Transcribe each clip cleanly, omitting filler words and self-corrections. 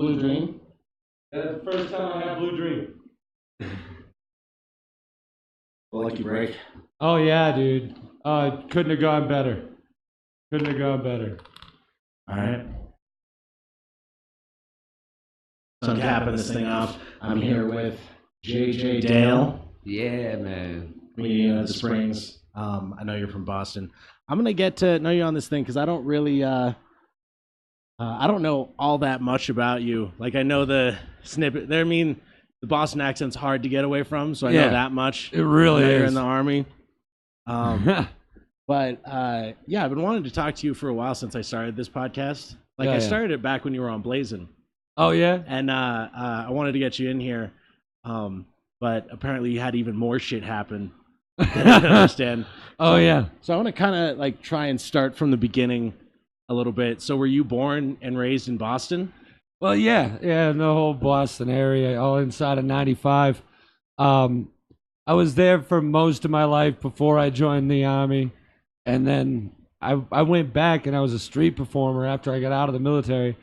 Blue Dream. That's the first time I had Blue Dream. Lucky break. Oh yeah, dude. Couldn't have gone better. Couldn't have gone better. All right. So I'm capping this thing off. I'm here with JJ Dale. Yeah, man. Comedian at the Springs. I know you're from Boston. I'm gonna get to know you on this thing because I don't really, I don't know all that much about you. Like I know the snippet. I mean, the Boston accent's hard to get away from, so I know that much. It really I know is. You're in the Army. But yeah, I've been wanting to talk to you for a while since I started this podcast. Like I started it back when you were on Blazin'. Oh yeah. And I wanted to get you in here, but apparently you had even more shit happen. I didn't understand. Oh yeah. So I want to kind of like try and start from the beginning a little bit. So were you born and raised in Boston? Well, yeah, in the whole Boston area, all inside of 95. I was there for most of my life before I joined the Army, and then I went back and I was a street performer after I got out of the military.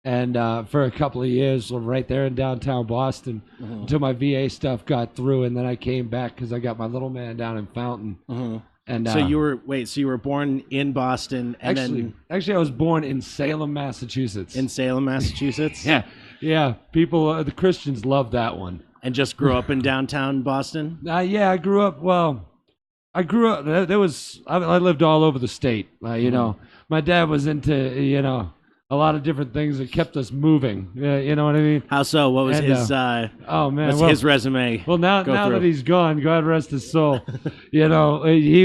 And for a couple of years, right there in downtown Boston, until my VA stuff got through, and then I came back because I got my little man down in Fountain. And so you were born in Boston, and actually, I was born in Salem, Massachusetts. In Salem, Massachusetts. yeah. People, the Christians love that one. And just grew up in downtown Boston. Yeah, I grew up. Well, I grew up. I lived all over the state. You know, my dad was into a lot of different things that kept us moving. You know what I mean? How so? What was his? Oh man, what's his resume? Well, now that he's gone, God rest his soul. He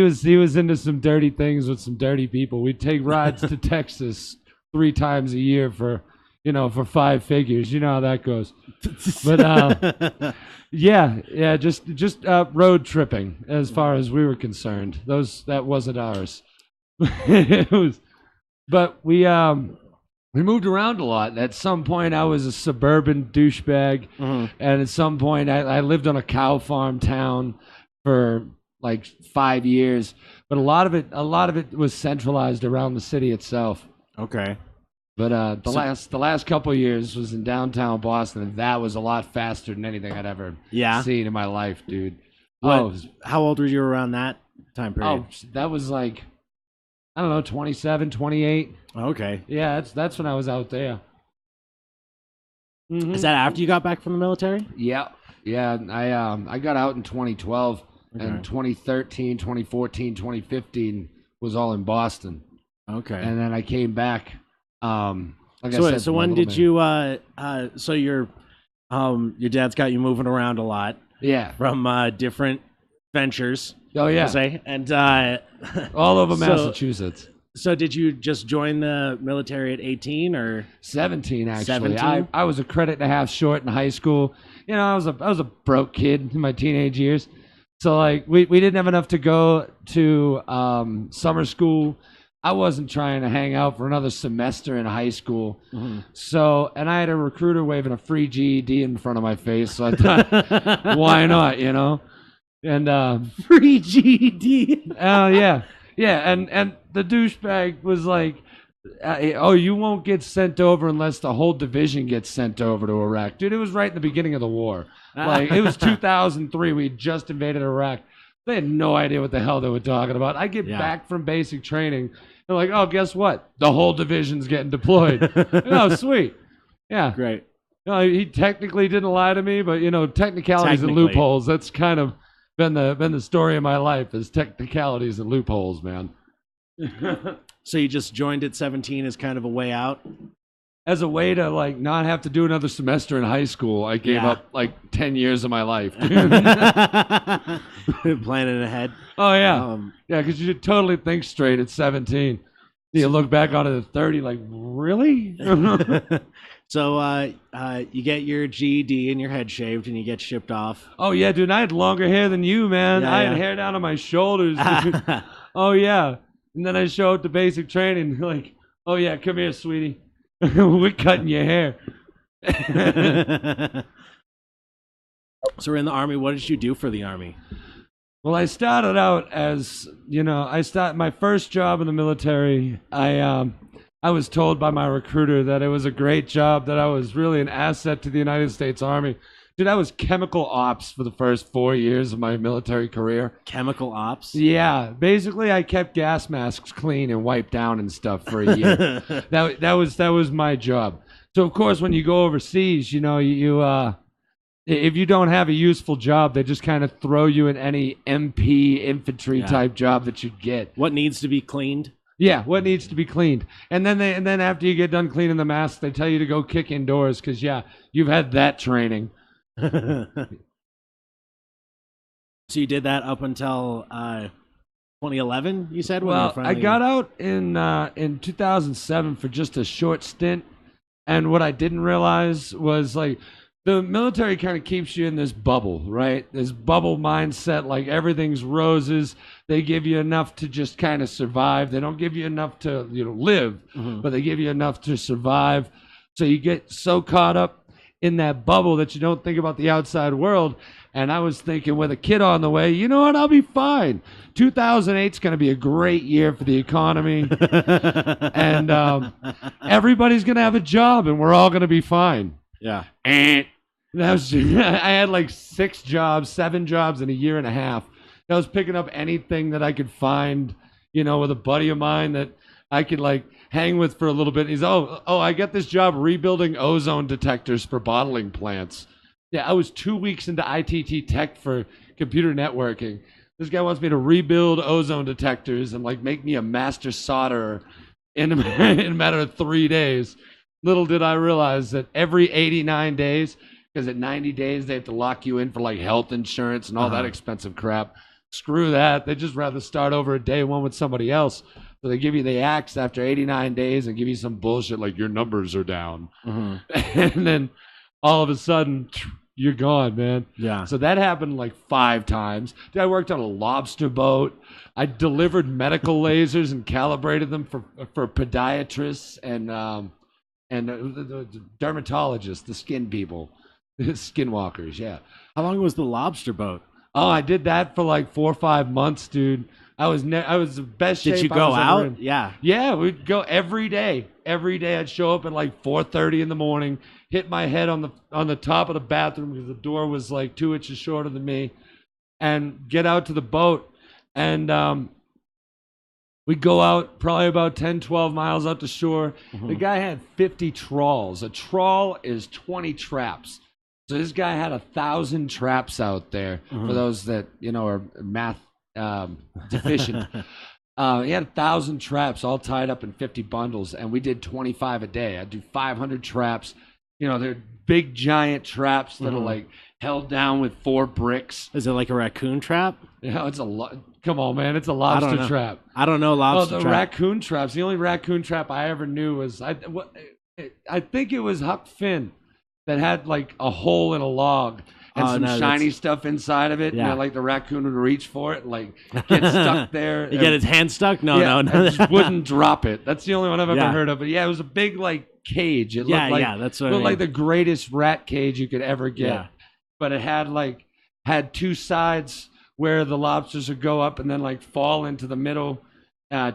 was into some dirty things with some dirty people. We'd take rides to Texas 3 times a year for 5 figures. You know how that goes. But just road tripping as far as we were concerned. That wasn't ours. It was, but we moved around a lot. At some point, I was a suburban douchebag, and at some point, I lived on a cow farm town for like 5 years. But a lot of it was centralized around the city itself. Okay. But the last couple of years was in downtown Boston, and that was a lot faster than anything I'd ever seen in my life, dude. How old were you around that time period? Oh, that was like, I don't know, 27, 28. Okay. Yeah, that's when I was out there. Is that after you got back from the military? Yeah. I got out in 2012, and 2013, 2014, 2015 was all in Boston. Okay. And then I came back. So when did you? So your dad's got you moving around a lot. Yeah. From different ventures. Oh yeah. Say and all over Massachusetts. So did you just join the military at 18 or 17? Actually, 17? I was a credit and a half short in high school. I was a broke kid in my teenage years. So like we didn't have enough to go to summer school. I wasn't trying to hang out for another semester in high school. So, and I had a recruiter waving a free GED in front of my face. So I thought, why not, And free GED. Oh yeah. And the douchebag was like, you won't get sent over unless the whole division gets sent over to Iraq. Dude, it was right in the beginning of the war. Like, it was 2003. We just invaded Iraq. They had no idea what the hell they were talking about. I get back from basic training. They're like, oh, guess what? The whole division's getting deployed. Oh, sweet. Yeah. Great. He technically didn't lie to me, but, technicalities and loopholes, that's kind of been the story of my life, is technicalities and loopholes, man. So you just joined at 17 as kind of a way out? As a way to like not have to do another semester in high school, I gave up like 10 years of my life. Planning ahead. Oh yeah, because you should totally think straight at 17. You look back on it at 30, like really? So you get your GED and your head shaved, and you get shipped off. Oh yeah, dude, I had longer hair than you, man. I had hair down to my shoulders. Oh yeah, and then I show up to basic training, like, oh yeah, come here, sweetie. We're cutting your hair. So we're in the Army. What did you do for the Army? Well, I started out as, my first job in the military. I I was told by my recruiter that it was a great job, that I was really an asset to the United States Army. Dude, I was chemical ops for the first 4 years of my military career. Chemical ops? Yeah, basically I kept gas masks clean and wiped down and stuff for a year. that was my job. So of course, when you go overseas, you know, if you don't have a useful job, they just kind of throw you in any MP infantry type job that you get. What needs to be cleaned? Yeah, what needs to be cleaned. And then after you get done cleaning the masks, they tell you to go kick indoors because you've had that training. So you did that up until 2011, you said? Well, I got out in 2007 for just a short stint. And what I didn't realize was, like, the military kind of keeps you in this bubble, right? This bubble mindset, like everything's roses. They give you enough to just kind of survive. They don't give you enough to, live, but they give you enough to survive. So you get so caught up in that bubble that you don't think about the outside world. And I was thinking, with a kid on the way, you know what? I'll be fine. 2008 is going to be a great year for the economy. And everybody's going to have a job and we're all going to be fine. Yeah. And I had like 7 jobs in a year and a half. I was picking up anything that I could find, with a buddy of mine that I could like hang with for a little bit. He's, I got this job rebuilding ozone detectors for bottling plants. Yeah, I was 2 weeks into ITT Tech for computer networking. This guy wants me to rebuild ozone detectors and like make me a master solderer in a matter of 3 days. Little did I realize that every 89 days, because at 90 days they have to lock you in for like health insurance and all that expensive crap. Screw that. They'd just rather start over at day one with somebody else. So they give you the axe after 89 days and give you some bullshit like your numbers are down. And then all of a sudden, you're gone, man. Yeah. So that happened like 5 times. I worked on a lobster boat. I delivered medical lasers and calibrated them for podiatrists and the dermatologists, the skin people, the skinwalkers, yeah. How long was the lobster boat? Oh, I did that for like 4 or 5 months, dude. I was the best shape. Did you I go was ever out? in. Yeah. Yeah, we'd go every day. Every day I'd show up at like 4:30 in the morning, hit my head on the top of the bathroom because the door was like 2 inches shorter than me, and get out to the boat. And we'd go out probably about 10, 12 miles out to shore. The guy had 50 trawls. A trawl is 20 traps. So this guy had 1,000 traps out there for those that, are math deficient. He had 1,000 traps all tied up in 50 bundles, and we did 25 a day. I'd do 500 traps. They're big, giant traps that are like held down with 4 bricks. Is it like a raccoon trap? It's a come on, man. It's a lobster trap. I don't know lobster trap. Raccoon traps. The only raccoon trap I ever knew was, I think it was Huck Finn that had like a hole in a log and some shiny stuff inside of it. Yeah. Like the raccoon would reach for it and like get stuck there. You get his hand stuck? No. And just wouldn't drop it. That's the only one I've ever heard of. But yeah, it was a big like cage. It looked like, that's what looked like the greatest rat cage you could ever get. Yeah. But it had 2 sides where the lobsters would go up and then like fall into the middle,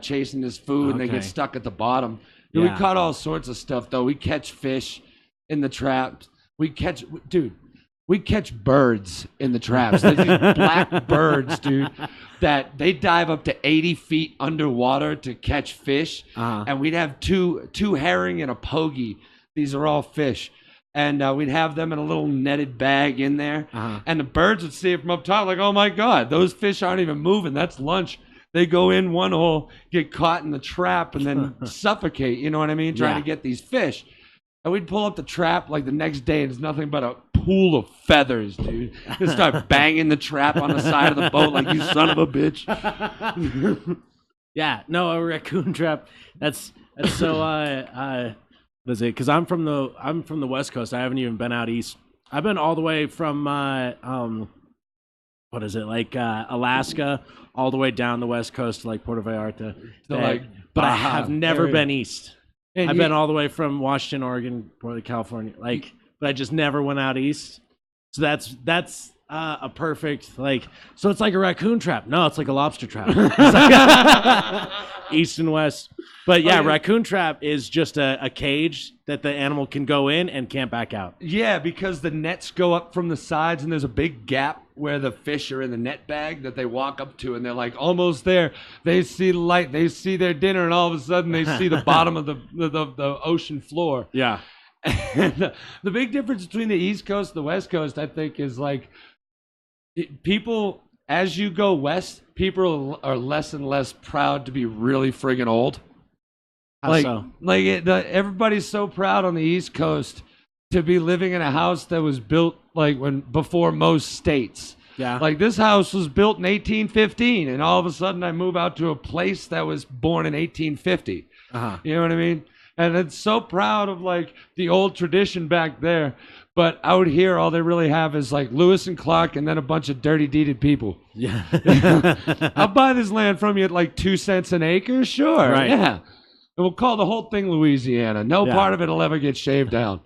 chasing his food, and they get stuck at the bottom. We caught all sorts of stuff though. We catch fish in the traps. We catch birds in the traps. There's these black birds, dude, that they dive up to 80 feet underwater to catch fish. And we'd have two herring and a pogie. These are all fish. And we'd have them in a little netted bag in there. And the birds would see it from up top like, oh, my God, those fish aren't even moving. That's lunch. They go in one hole, get caught in the trap, and then suffocate, you know what I mean, trying to get these fish. And we'd pull up the trap like the next day, and it's nothing but a pool of feathers, dude. Just start banging the trap on the side of the boat like, you son of a bitch. Yeah, no, a raccoon trap. That's so. What is it? Because I'm from the West Coast. I haven't even been out east. I've been all the way from what is it, like Alaska, all the way down the West Coast to like Puerto Vallarta. But I have never been east. And I've been all the way from Washington, Oregon, California, but I just never went out east. So that's a perfect like? So it's like a raccoon trap. No, it's like a lobster trap. It's like East and West. But yeah, raccoon trap is just a cage that the animal can go in and can't back out. Yeah, because the nets go up from the sides and there's a big gap where the fish are in the net bag that they walk up to, and they're like almost there. They see the light, they see their dinner, and all of a sudden they see the bottom of the ocean floor. Yeah. And the big difference between the East Coast and the West Coast, I think, is like people, as you go west, people are less and less proud to be really friggin' old. How so? Everybody's so proud on the East Coast to be living in a house that was built before most states. Yeah. Like this house was built in 1815, and all of a sudden I move out to a place that was born in 1850. Uh-huh. You know what I mean? And it's so proud of like the old tradition back there. But out here, all they really have is like Lewis and Clark and then a bunch of dirty deeded people. Yeah. I'll buy this land from you at like 2 cents an acre. Sure. Right. Yeah. And we'll call the whole thing Louisiana. No part of it will ever get shaved down.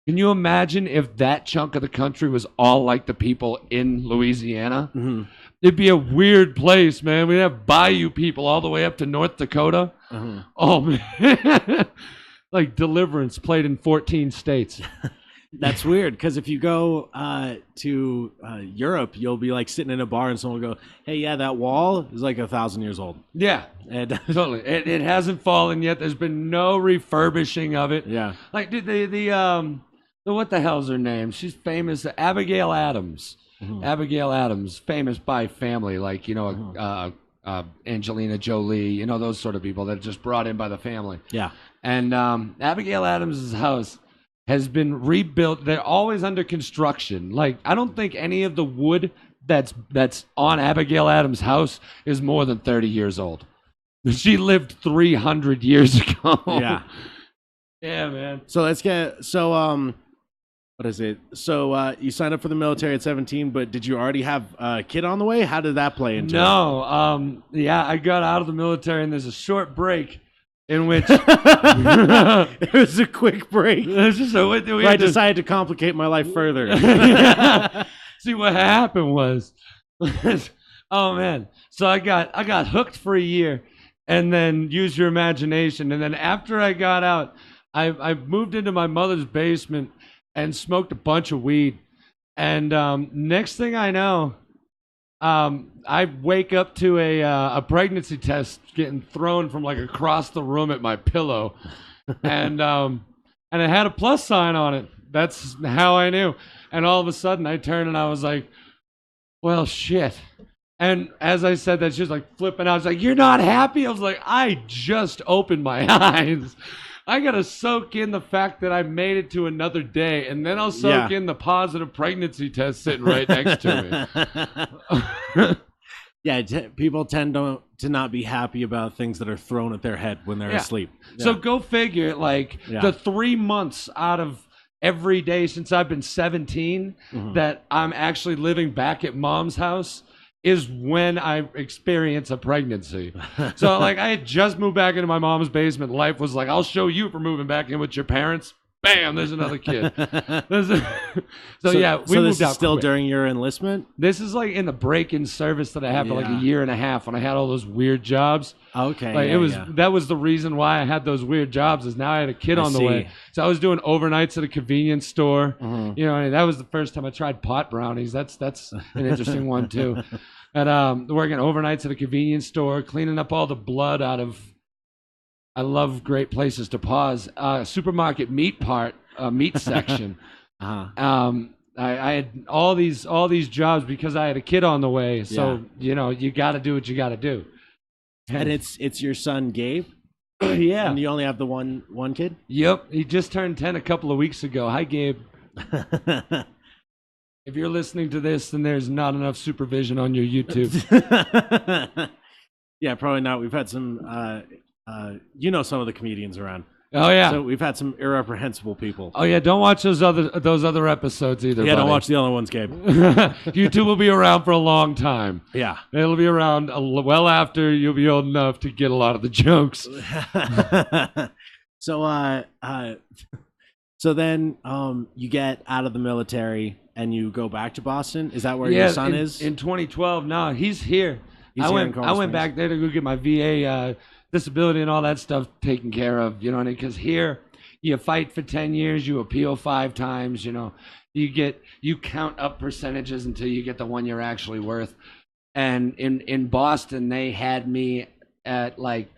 Can you imagine if that chunk of the country was all like the people in Louisiana? Mm-hmm. It'd be a weird place, man. We'd have bayou people all the way up to North Dakota. Mm-hmm. Oh, man. Like Deliverance played in 14 states. That's weird, because if you go to Europe, you'll be like sitting in a bar and someone will go, hey, yeah, that wall is like 1,000 years old. Yeah, and totally. It hasn't fallen yet. There's been no refurbishing of it. Yeah. Like the what the hell's her name? She's famous. Abigail Adams. Mm-hmm. Abigail Adams, famous by family, like, you know, Angelina Jolie, you know, those sort of people that are just brought in by the family. Yeah. And Abigail Adams' house has been rebuilt. They're always under construction. Like, I don't think any of the wood that's on Abigail Adams' house is more than 30 years old. She lived 300 years ago. Yeah. Yeah, man. So let's get, what is it? So you signed up for the military at 17, but did you already have a kid on the way? How did that play into it? No. Yeah, I got out of the military, and there's a short break in which it was a quick break. I decided to complicate my life further. See, what happened was, oh man. So I got hooked for a year, and then use your imagination. And then after I got out, I moved into my mother's basement and smoked a bunch of weed. And next thing I know, I wake up to a pregnancy test getting thrown from like across the room at my pillow, and it had a plus sign on it. That's how I knew. And all of a sudden, I turned and I was like, "Well, shit." And as I said that, she was like flipping out. I was like, "You're not happy?" I was like, "I just opened my eyes. I gotta soak in the fact that I made it to another day, and then I'll soak in the positive pregnancy test sitting right next to me." Yeah, people tend to not be happy about things that are thrown at their head when they're asleep. Yeah. So go figure, like the 3 months out of every day since I've been 17 that I'm actually living back at mom's house is when I experience a pregnancy. So like I had just moved back into my mom's basement. Life was like, I'll show you for moving back in with your parents. Bam, there's another kid. So yeah, we moved out still quick. During your enlistment? This is like in the break-in service that I had for like a year and a half when I had all those weird jobs. Okay. Like that was the reason why I had those weird jobs, is now I had a kid on the way. So I was doing overnights at a convenience store. You know, and that was the first time I tried pot brownies. That's an interesting one too. And working overnights at a convenience store, cleaning up all the blood out of, I love great places to pause, supermarket meat section. I had all these jobs because I had a kid on the way. So, you know, you got to do what you got to do. And it's your son, Gabe? Yeah. And you only have the one kid? Yep. He just turned 10 a couple of weeks ago. Hi, Gabe. If you're listening to this, then there's not enough supervision on your YouTube. Yeah, probably not. We've had some, you know, some of the comedians around. Oh yeah. So we've had some irreprehensible people. Oh yeah. Don't watch those other episodes either. Yeah, buddy. don't watch the other ones, Gabe. YouTube will be around for a long time. Yeah, it'll be around well after you'll be old enough to get a lot of the jokes. So then you get out of the military. and you go back to Boston? Is that where your son is? In 2012, no, he's here. He's here in Coral I went Springs. back there to go get my VA disability and all that stuff taken care of, you know, because here you fight for 10 years, you appeal 5 times, you know, you count up percentages until you get the one you're actually worth. And in Boston, they had me at like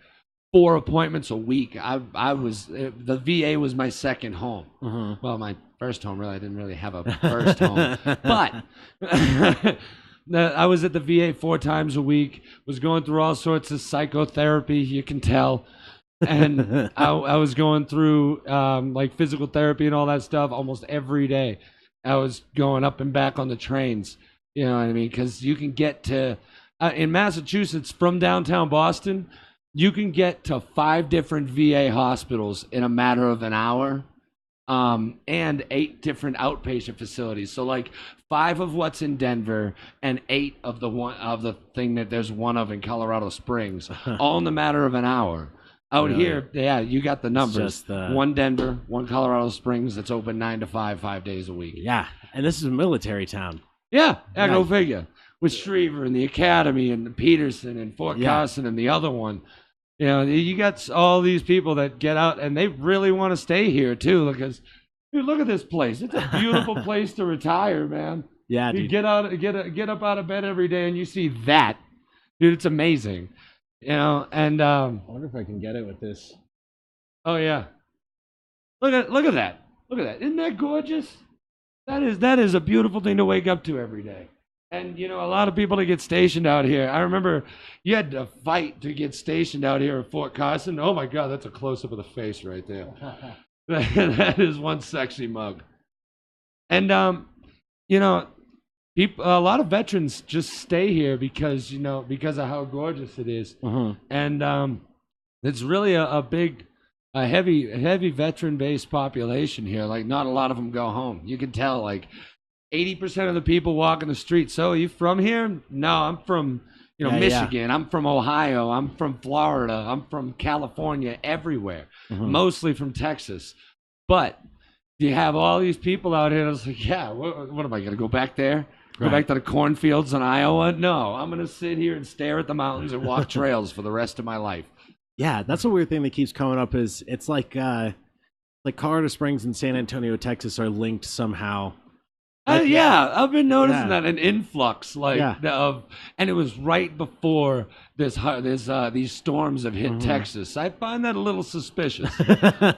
4 appointments a week. I was the VA was my second home. Well, my first home, really. I didn't really have a first home, but I was at the VA 4 times a week. Was going through all sorts of psychotherapy. You can tell. And I was going through like physical therapy and all that stuff almost every day. I was going up and back on the trains, you know what I mean? Because you can get to, in Massachusetts from downtown Boston, you can get to 5 different VA hospitals in a matter of an hour, and 8 different outpatient facilities. So like 5 of what's in Denver and 8 of the thing that there's one of in Colorado Springs, all in the matter of an hour. Out here, yeah, you got the numbers. One Denver, one Colorado Springs that's open 9 to 5, 5 days a week. Yeah, and this is a military town. Yeah, go figure. With Schriever and the Academy and Peterson and Fort Carson and the other one. You know, you got all these people that get out and they really want to stay here too, because dude, look at this place. It's a beautiful place to retire, man. Yeah, dude. You get up out of bed every day and you see that. Dude, it's amazing. You know, and I wonder if I can get it with this. Oh yeah. Look at that. Look at that. Isn't that gorgeous? That is a beautiful thing to wake up to every day. And you know, a lot of people that get stationed out here. I remember you had to fight to get stationed out here at Fort Carson. Oh my God, that's a close up of the face right there. That is one sexy mug. And you know, a lot of veterans just stay here because of how gorgeous it is. And it's really a heavy veteran-based population here. Like, not a lot of them go home. You can tell, like, 80% of the people walking the street. So, are you from here? No, I'm from Michigan. Yeah. I'm from Ohio. I'm from Florida. I'm from California. Everywhere, mostly from Texas. But you have all these people out here. And it's like, yeah, what am I gonna go back there? Go back to the cornfields in Iowa? No, I'm going to sit here and stare at the mountains and walk trails for the rest of my life. Yeah, that's a weird thing that keeps coming up is it's like Colorado Springs and San Antonio, Texas are linked somehow. I've been noticing that an influx and it was right before these storms have hit Texas. I find that a little suspicious.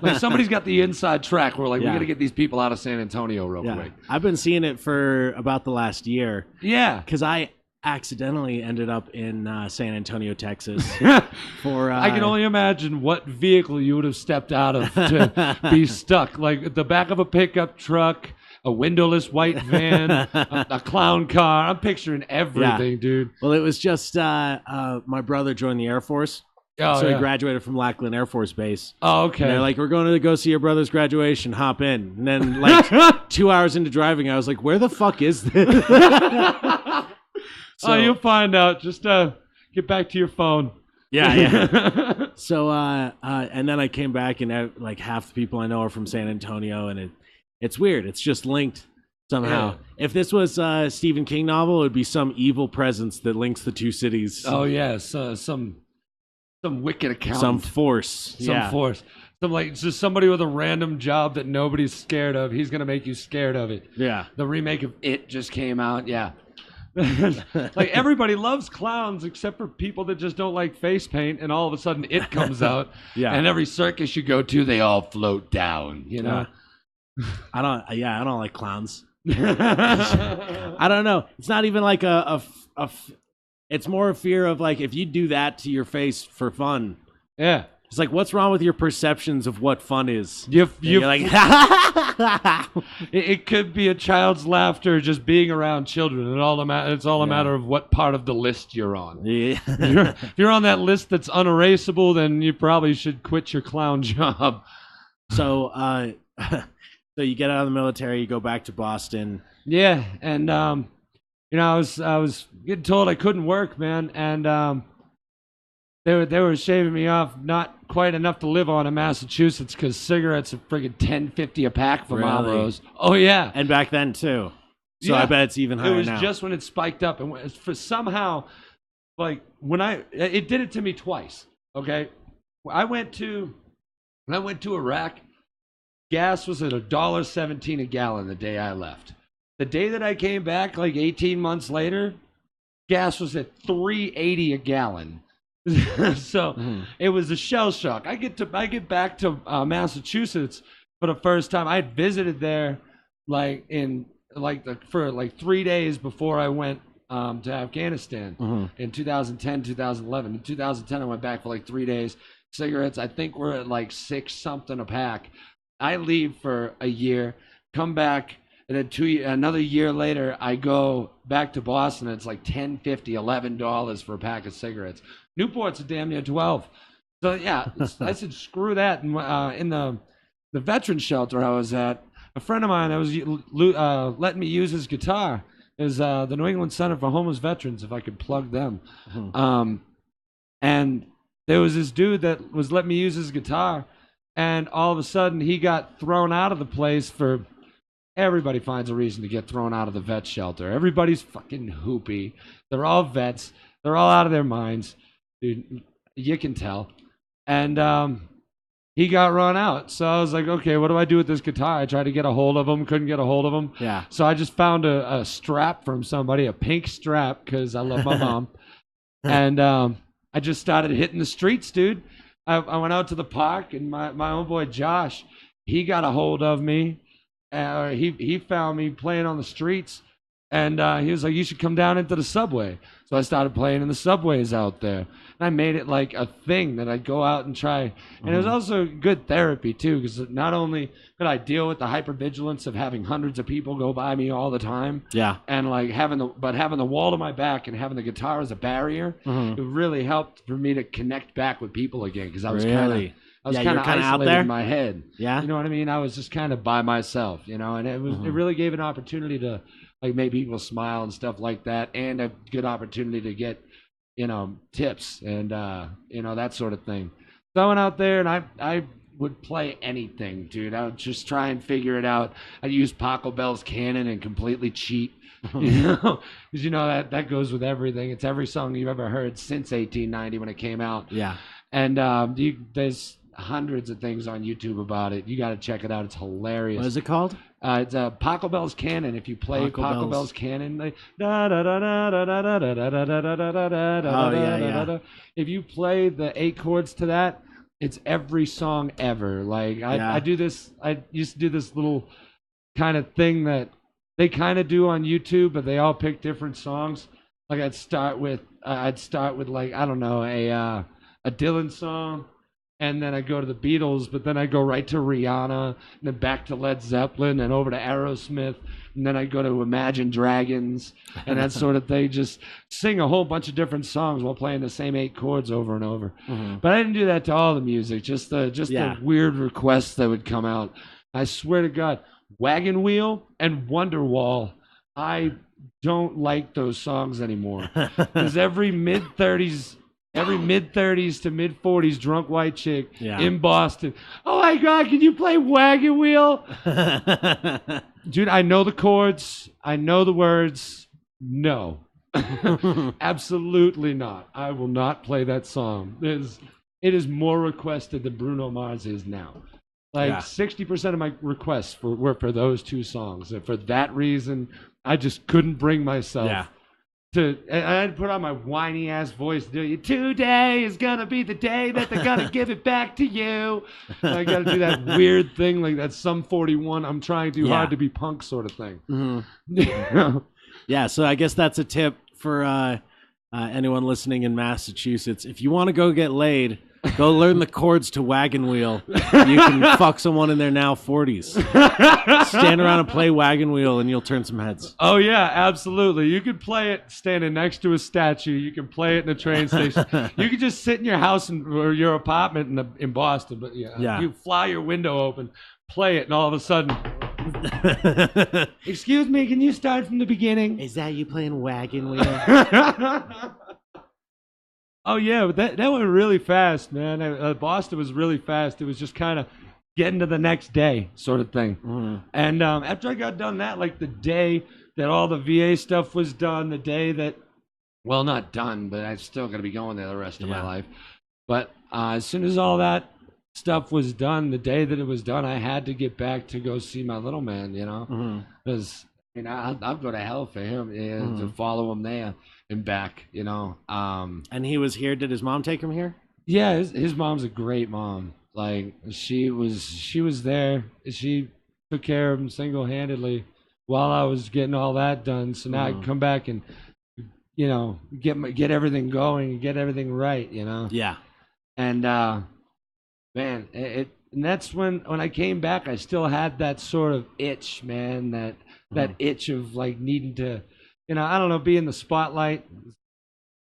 Like somebody's got the inside track. We're like, we got to get these people out of San Antonio real quick. I've been seeing it for about the last year. Yeah, because I accidentally ended up in San Antonio, Texas. I can only imagine what vehicle you would have stepped out of to be stuck, like at the back of a pickup truck. A windowless white van, a clown car. I'm picturing everything, dude. Well, it was just my brother joined the Air Force. So he graduated from Lackland Air Force Base. Oh, okay. And they're like, we're going to go see your brother's graduation. Hop in. And then, like, 2 hours into driving, I was like, where the fuck is this? You'll find out. Just get back to your phone. Yeah. So, and then I came back, and like half the people I know are from San Antonio, and it's weird. It's just linked somehow. Yeah. If this was a Stephen King novel, it would be some evil presence that links the two cities. Oh, yes. Some wicked accountant. Some force. Force. It's just somebody with a random job that nobody's scared of. He's going to make you scared of it. Yeah. The remake of It just came out. Yeah. Like, everybody loves clowns except for people that just don't like face paint, and all of a sudden It comes out. And every circus you go to, they all float down, you know? I don't like clowns. I don't know. It's not even like it's more a fear of like, if you do that to your face for fun. Yeah. It's like, what's wrong with your perceptions of what fun is? You're like, it could be a child's laughter just being around children, and it's all a matter of what part of the list you're on. Yeah. If you're on that list that's unerasable, then you probably should quit your clown job. So, so you get out of the military, you go back to Boston. Yeah, and I was getting told I couldn't work, man, and they were shaving me off not quite enough to live on in Massachusetts because cigarettes are friggin' $10.50 a pack for Marlboros. Oh yeah, and back then too. So I bet it's even higher It was now. just when it spiked up, and for somehow, like it did it to me twice. Okay, when I went to Iraq, gas was at $1.17 a gallon the day I left. The day that I came back, like 18 months later, gas was at $3.80 a gallon. So it was a shell shock. I get back to Massachusetts for the first time. I had visited there for 3 days before I went to Afghanistan in 2010, 2011. In 2010, I went back for like 3 days. Cigarettes, I think we're at like $6 something a pack. I leave for a year, come back, and then another year later, I go back to Boston. And it's like $10.50, $11 for a pack of cigarettes. Newport's a damn near 12. So yeah, I said screw that. And in the veterans shelter I was at, a friend of mine that was letting me use his guitar is the New England Center for Homeless Veterans, if I could plug them. And there was this dude that was letting me use his guitar, and all of a sudden he got thrown out of the place for. Everybody finds a reason to get thrown out of the vet shelter. Everybody's fucking hoopy. They're all vets. They're all out of their minds. Dude, you can tell. And he got run out. So I was like, okay, what do I do with this guitar? I tried to get a hold of him. Couldn't get a hold of him. Yeah. So I just found a strap from somebody, a pink strap, because I love my mom. And I just started hitting the streets, dude. I went out to the park, and my old boy Josh, he got a hold of me. He found me playing on the streets, and he was like, you should come down into the subway. So I started playing in the subways out there, and I made it like a thing that I'd go out and try. And it was also good therapy too, because not only could I deal with the hypervigilance of having hundreds of people go by me all the time, and like having the wall to my back and having the guitar as a barrier, it really helped for me to connect back with people again, because I was kind of isolated out there in my head. Yeah. You know what I mean? I was just kind of by myself, and it really gave an opportunity to like make people smile and stuff like that, and a good opportunity to get, tips and, that sort of thing. So I went out there and I would play anything, dude. I would just try and figure it out. I'd use Paco Bell's Canon and completely cheat, because that goes with everything. It's every song you've ever heard since 1890 when it came out. Yeah. And there's hundreds of things on YouTube about it. You got to check it out. It's hilarious. What is it called? It's Paco Bell's Canon. If you play Paco Bell's Canon, like if you play the 8 chords to that, it's every song ever. Like I do this. I used to do this little kind of thing that they kind of do on YouTube, but they all pick different songs. Like I'd start with like, I don't know, a Dylan song, and then I go to the Beatles, but then I go right to Rihanna, and then back to Led Zeppelin, and over to Aerosmith, and then I go to Imagine Dragons, and that sort of thing. Just sing a whole bunch of different songs while playing the same 8 chords over and over. But I didn't do that to all the music, just the weird requests that would come out. I swear to God, Wagon Wheel and Wonderwall, I don't like those songs anymore, because every mid-30s to mid-40s drunk white chick in Boston, oh my God, can you play Wagon Wheel? Dude, I know the chords, I know the words. No. Absolutely not. I will not play that song. It is more requested than Bruno Mars is now. Like 60% of my requests were for those 2 songs. And for that reason, I just couldn't bring myself I had to put on my whiny ass voice. Today is gonna be the day that they're gonna give it back to you. And I gotta do that weird thing, like that Sum 41. I'm trying too hard to be punk sort of thing. Yeah, so I guess that's a tip for anyone listening in Massachusetts. If you want to go get laid, go learn the chords to Wagon Wheel. You can fuck someone in their now 40s. Stand around and play Wagon Wheel, and you'll turn some heads. Oh, yeah, absolutely. You could play it standing next to a statue. You can play it in a train station. You could just sit in your house or your apartment in Boston. But you fly your window open, play it, and all of a sudden... Excuse me, can you start from the beginning? Is that you playing Wagon Wheel? Oh, yeah, but that went really fast, man. Boston was really fast. It was just kind of getting to the next day sort of thing. Mm-hmm. And after I got done that, like the day that all the VA stuff was done, the day that, well, not done, but I'm still going to be going there the rest of my life. But as soon as all that stuff was done, the day that it was done, I had to get back to go see my little man, you know, because I'll go to hell for him to follow him there and back, you know. And he was here. Did his mom take him here? Yeah, his mom's a great mom. Like she was there. She took care of him single-handedly while I was getting all that done. So now I can come back and, you know, get everything going and get everything right, you know. Yeah. And man, and that's when I came back, I still had that sort of itch, man, that itch of like needing to, you know, I don't know, be in the spotlight.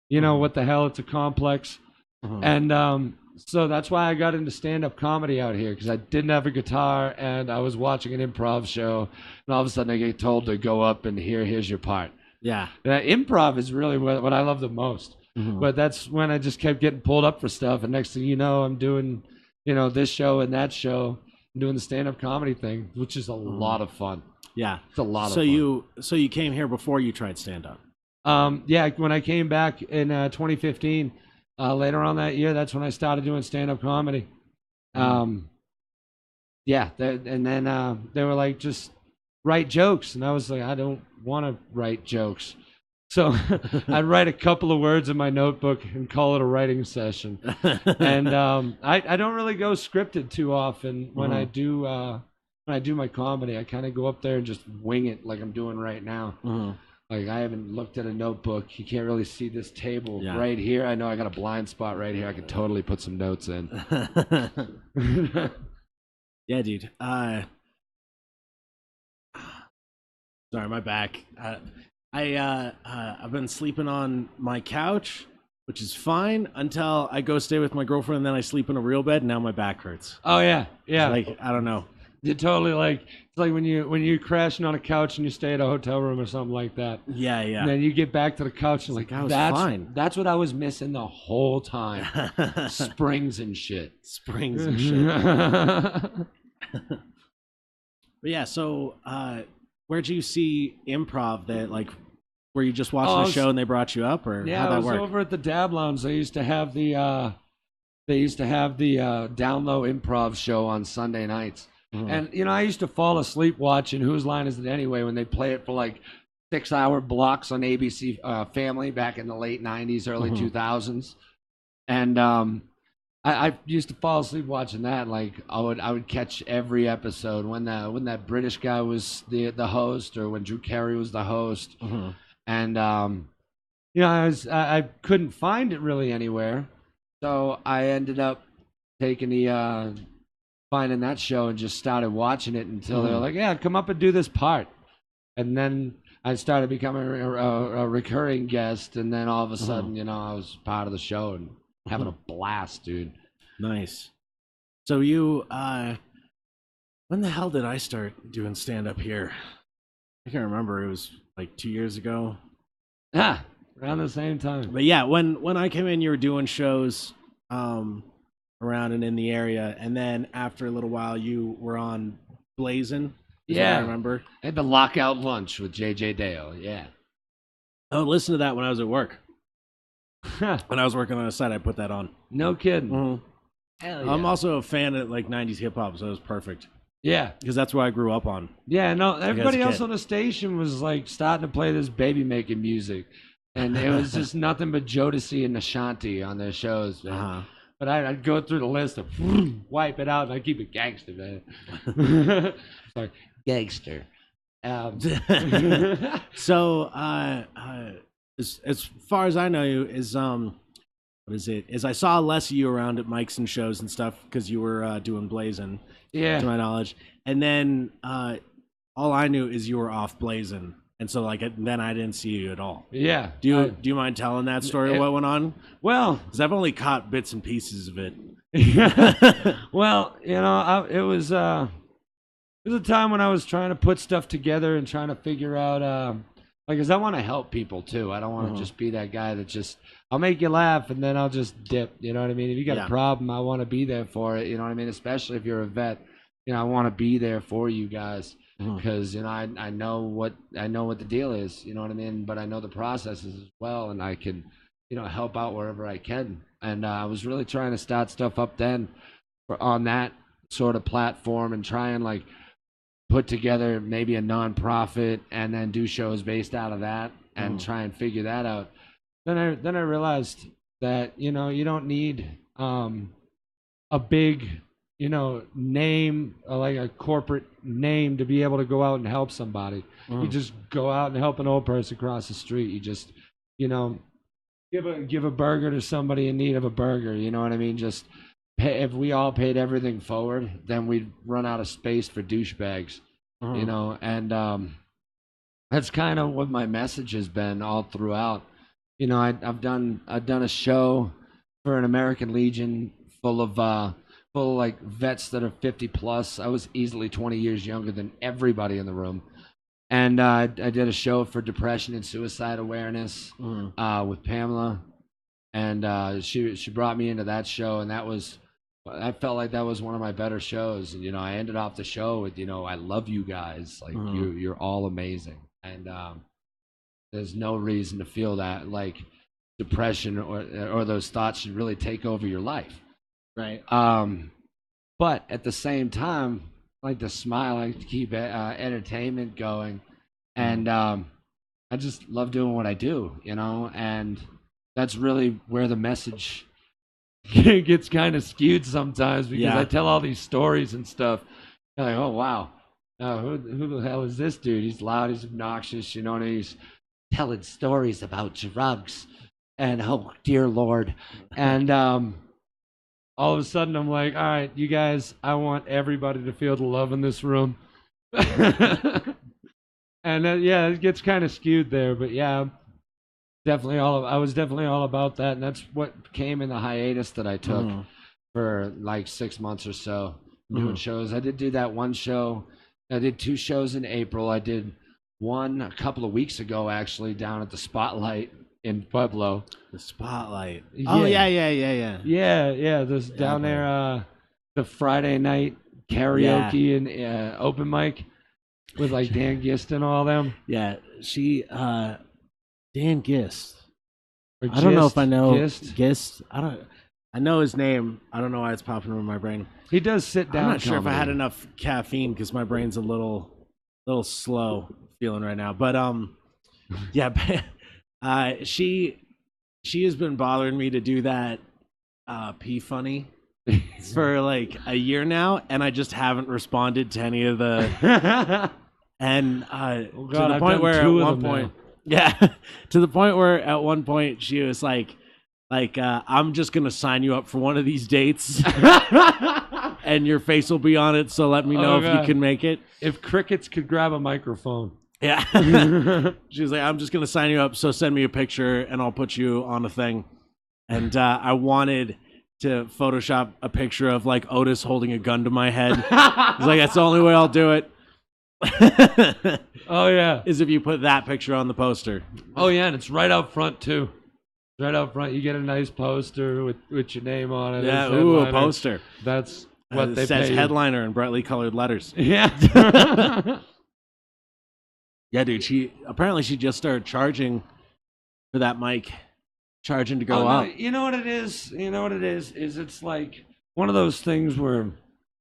You know what the hell? It's a complex. And so that's why I got into stand-up comedy out here, because I didn't have a guitar and I was watching an improv show, and all of a sudden I get told to go up and here's your part. Yeah. Improv is really what I love the most. But that's when I just kept getting pulled up for stuff, and next thing you know, I'm doing, you know, this show and that show, and doing the stand-up comedy thing, which is a lot of fun. Yeah. It's a lot of fun. So you came here before you tried stand-up? Yeah, when I came back in 2015, later on that year, that's when I started doing stand-up comedy. Yeah, and then they were like, just write jokes, and I was like, I don't want to write jokes. So I'd write a couple of words in my notebook and call it a writing session. And I don't really go scripted too often when I do my comedy. I kind of go up there and just wing it like I'm doing right now. Like, I haven't looked at a notebook. You can't really see this table right here. I know I got a blind spot right here. I could totally put some notes in. Yeah, dude. Sorry, my back. I've been sleeping on my couch, which is fine until I go stay with my girlfriend, and then I sleep in a real bed, and now my back hurts. Oh, yeah. Yeah. Like, I don't know. You're totally like, it's like when you're crashing on a couch and you stay at a hotel room or something like that. Yeah, yeah. And then you get back to the couch and like, that's fine. That's what I was missing the whole time. Springs and shit. Springs and shit. But yeah, so where'd you see improv? That like, were you just watching a show and they brought you up, or yeah, how'd that I was work? over at the Dab Lounge. They used to have the down low improv show on Sunday nights. And, you know, I used to fall asleep watching Whose Line Is It Anyway when they play it for like 6-hour blocks on ABC Family back in the late 90s, early 2000s. And I used to fall asleep watching that. Like, I would catch every episode when that British guy was the host, or when Drew Carey was the host. And, you know, I couldn't find it really anywhere. So I ended up taking finding that show and just started watching it until they were like, yeah, come up and do this part. And then I started becoming a recurring guest, and then all of a sudden, you know, I was part of the show and having a blast, dude. Nice. So you, when the hell did I start doing stand-up here? I can't remember. It was like 2 years ago. Yeah, around the same time. But yeah, when I came in, you were doing shows around and in the area, and then after a little while you were on Blazin'. Yeah, I remember. I had the lockout lunch with JJ Dale. Yeah. Oh, listen to that when I was at work. When I was working on a site, I put that on. No kidding. Hell yeah. I'm also a fan of like 90s hip hop, so it was perfect. Yeah, because that's what I grew up on. Yeah, no, everybody else on the station was like starting to play this baby making music, and it was just nothing but Jodeci and Ashanti on their shows, man. But I'd go through the list and wipe it out, and I'd keep it gangster, man. Sorry, gangster. So, as far as I know you, is I saw less of you around at mics and shows and stuff because you were doing Blazin', to my knowledge. And then all I knew is you were off Blazin'. And so, like, then I didn't see you at all. Yeah. Do you mind telling that story of what went on? Well, because I've only caught bits and pieces of it. Well, you know, it was a time when I was trying to put stuff together and trying to figure out, like, because I want to help people too. I don't want to just be that guy that just, I'll make you laugh and then I'll just dip. You know what I mean? If you got a problem, I want to be there for it. You know what I mean? Especially if you're a vet. I want to be there for you guys Mhm. because I know what the deal is. You know what I mean? But I know the processes as well, and I can help out wherever I can. And I was really trying to start stuff up then on that sort of platform and try and like put together maybe a nonprofit and then do shows based out of that and try and figure that out. Then I realized that you don't need a big name, like a corporate name, to be able to go out and help somebody. You just go out and help an old person across the street. You just give a burger to somebody in need of a burger. You know what I mean? Just if we all paid everything forward, then we'd run out of space for douchebags. And that's kind of what my message has been all throughout. I've done a show for an American Legion full of like vets that are 50 plus. I was easily 20 years younger than everybody in the room. And I did a show for depression and suicide awareness with Pamela, and she brought me into that show, and I felt like that was one of my better shows. And I ended off the show with I love you guys, like you're all amazing, and there's no reason to feel that like depression or those thoughts should really take over your life. Right. But at the same time, I like to smile, I like to keep entertainment going, and I just love doing what I do, and that's really where the message gets kind of skewed sometimes, because I tell all these stories and stuff. You're like, oh wow, who the hell is this dude? He's loud, he's obnoxious, and he's telling stories about drugs, and oh dear Lord, and all of a sudden I'm like, all right, you guys, I want everybody to feel the love in this room. And it gets kind of skewed there, but yeah, I was definitely all about that, and that's what came in the hiatus that I took for like 6 months or so, doing shows. I did do that one show. I did 2 shows in April. I did one a couple of weeks ago, actually, down at the Spotlight in Pueblo. The Spotlight. Yeah. Oh yeah. Yeah. There's down there the Friday night karaoke and open mic with like Dan Gist and all them. Yeah, Dan Gist. Or I don't know if Gist, I know Gist. Gist. I know his name. I don't know why it's popping in my brain. He does sit down. I'm not sure if I comedy. had enough caffeine because my brain's a little slow feeling right now. But yeah, she has been bothering me to do that P Funny for like a year now, and I just haven't responded to any of the and to the point where at one point to the point where at one point she was like I'm just gonna sign you up for one of these dates and your face will be on it, so let me know if you can make it. If crickets could grab a microphone. Yeah. She was like, I'm just gonna sign you up, so send me a picture and I'll put you on a thing. And I wanted to Photoshop a picture of like Otis holding a gun to my head. I was like, that's the only way I'll do it. Oh yeah, is if you put that picture on the poster. Oh yeah, and it's right out front too. Right out front, you get a nice poster with your name on it. Yeah, ooh, a poster. That's what they says pay headliner in brightly colored letters. Yeah. Yeah, dude. She just started charging for that mic, charging to go up. No, you know what it is? Is it's like one of those things where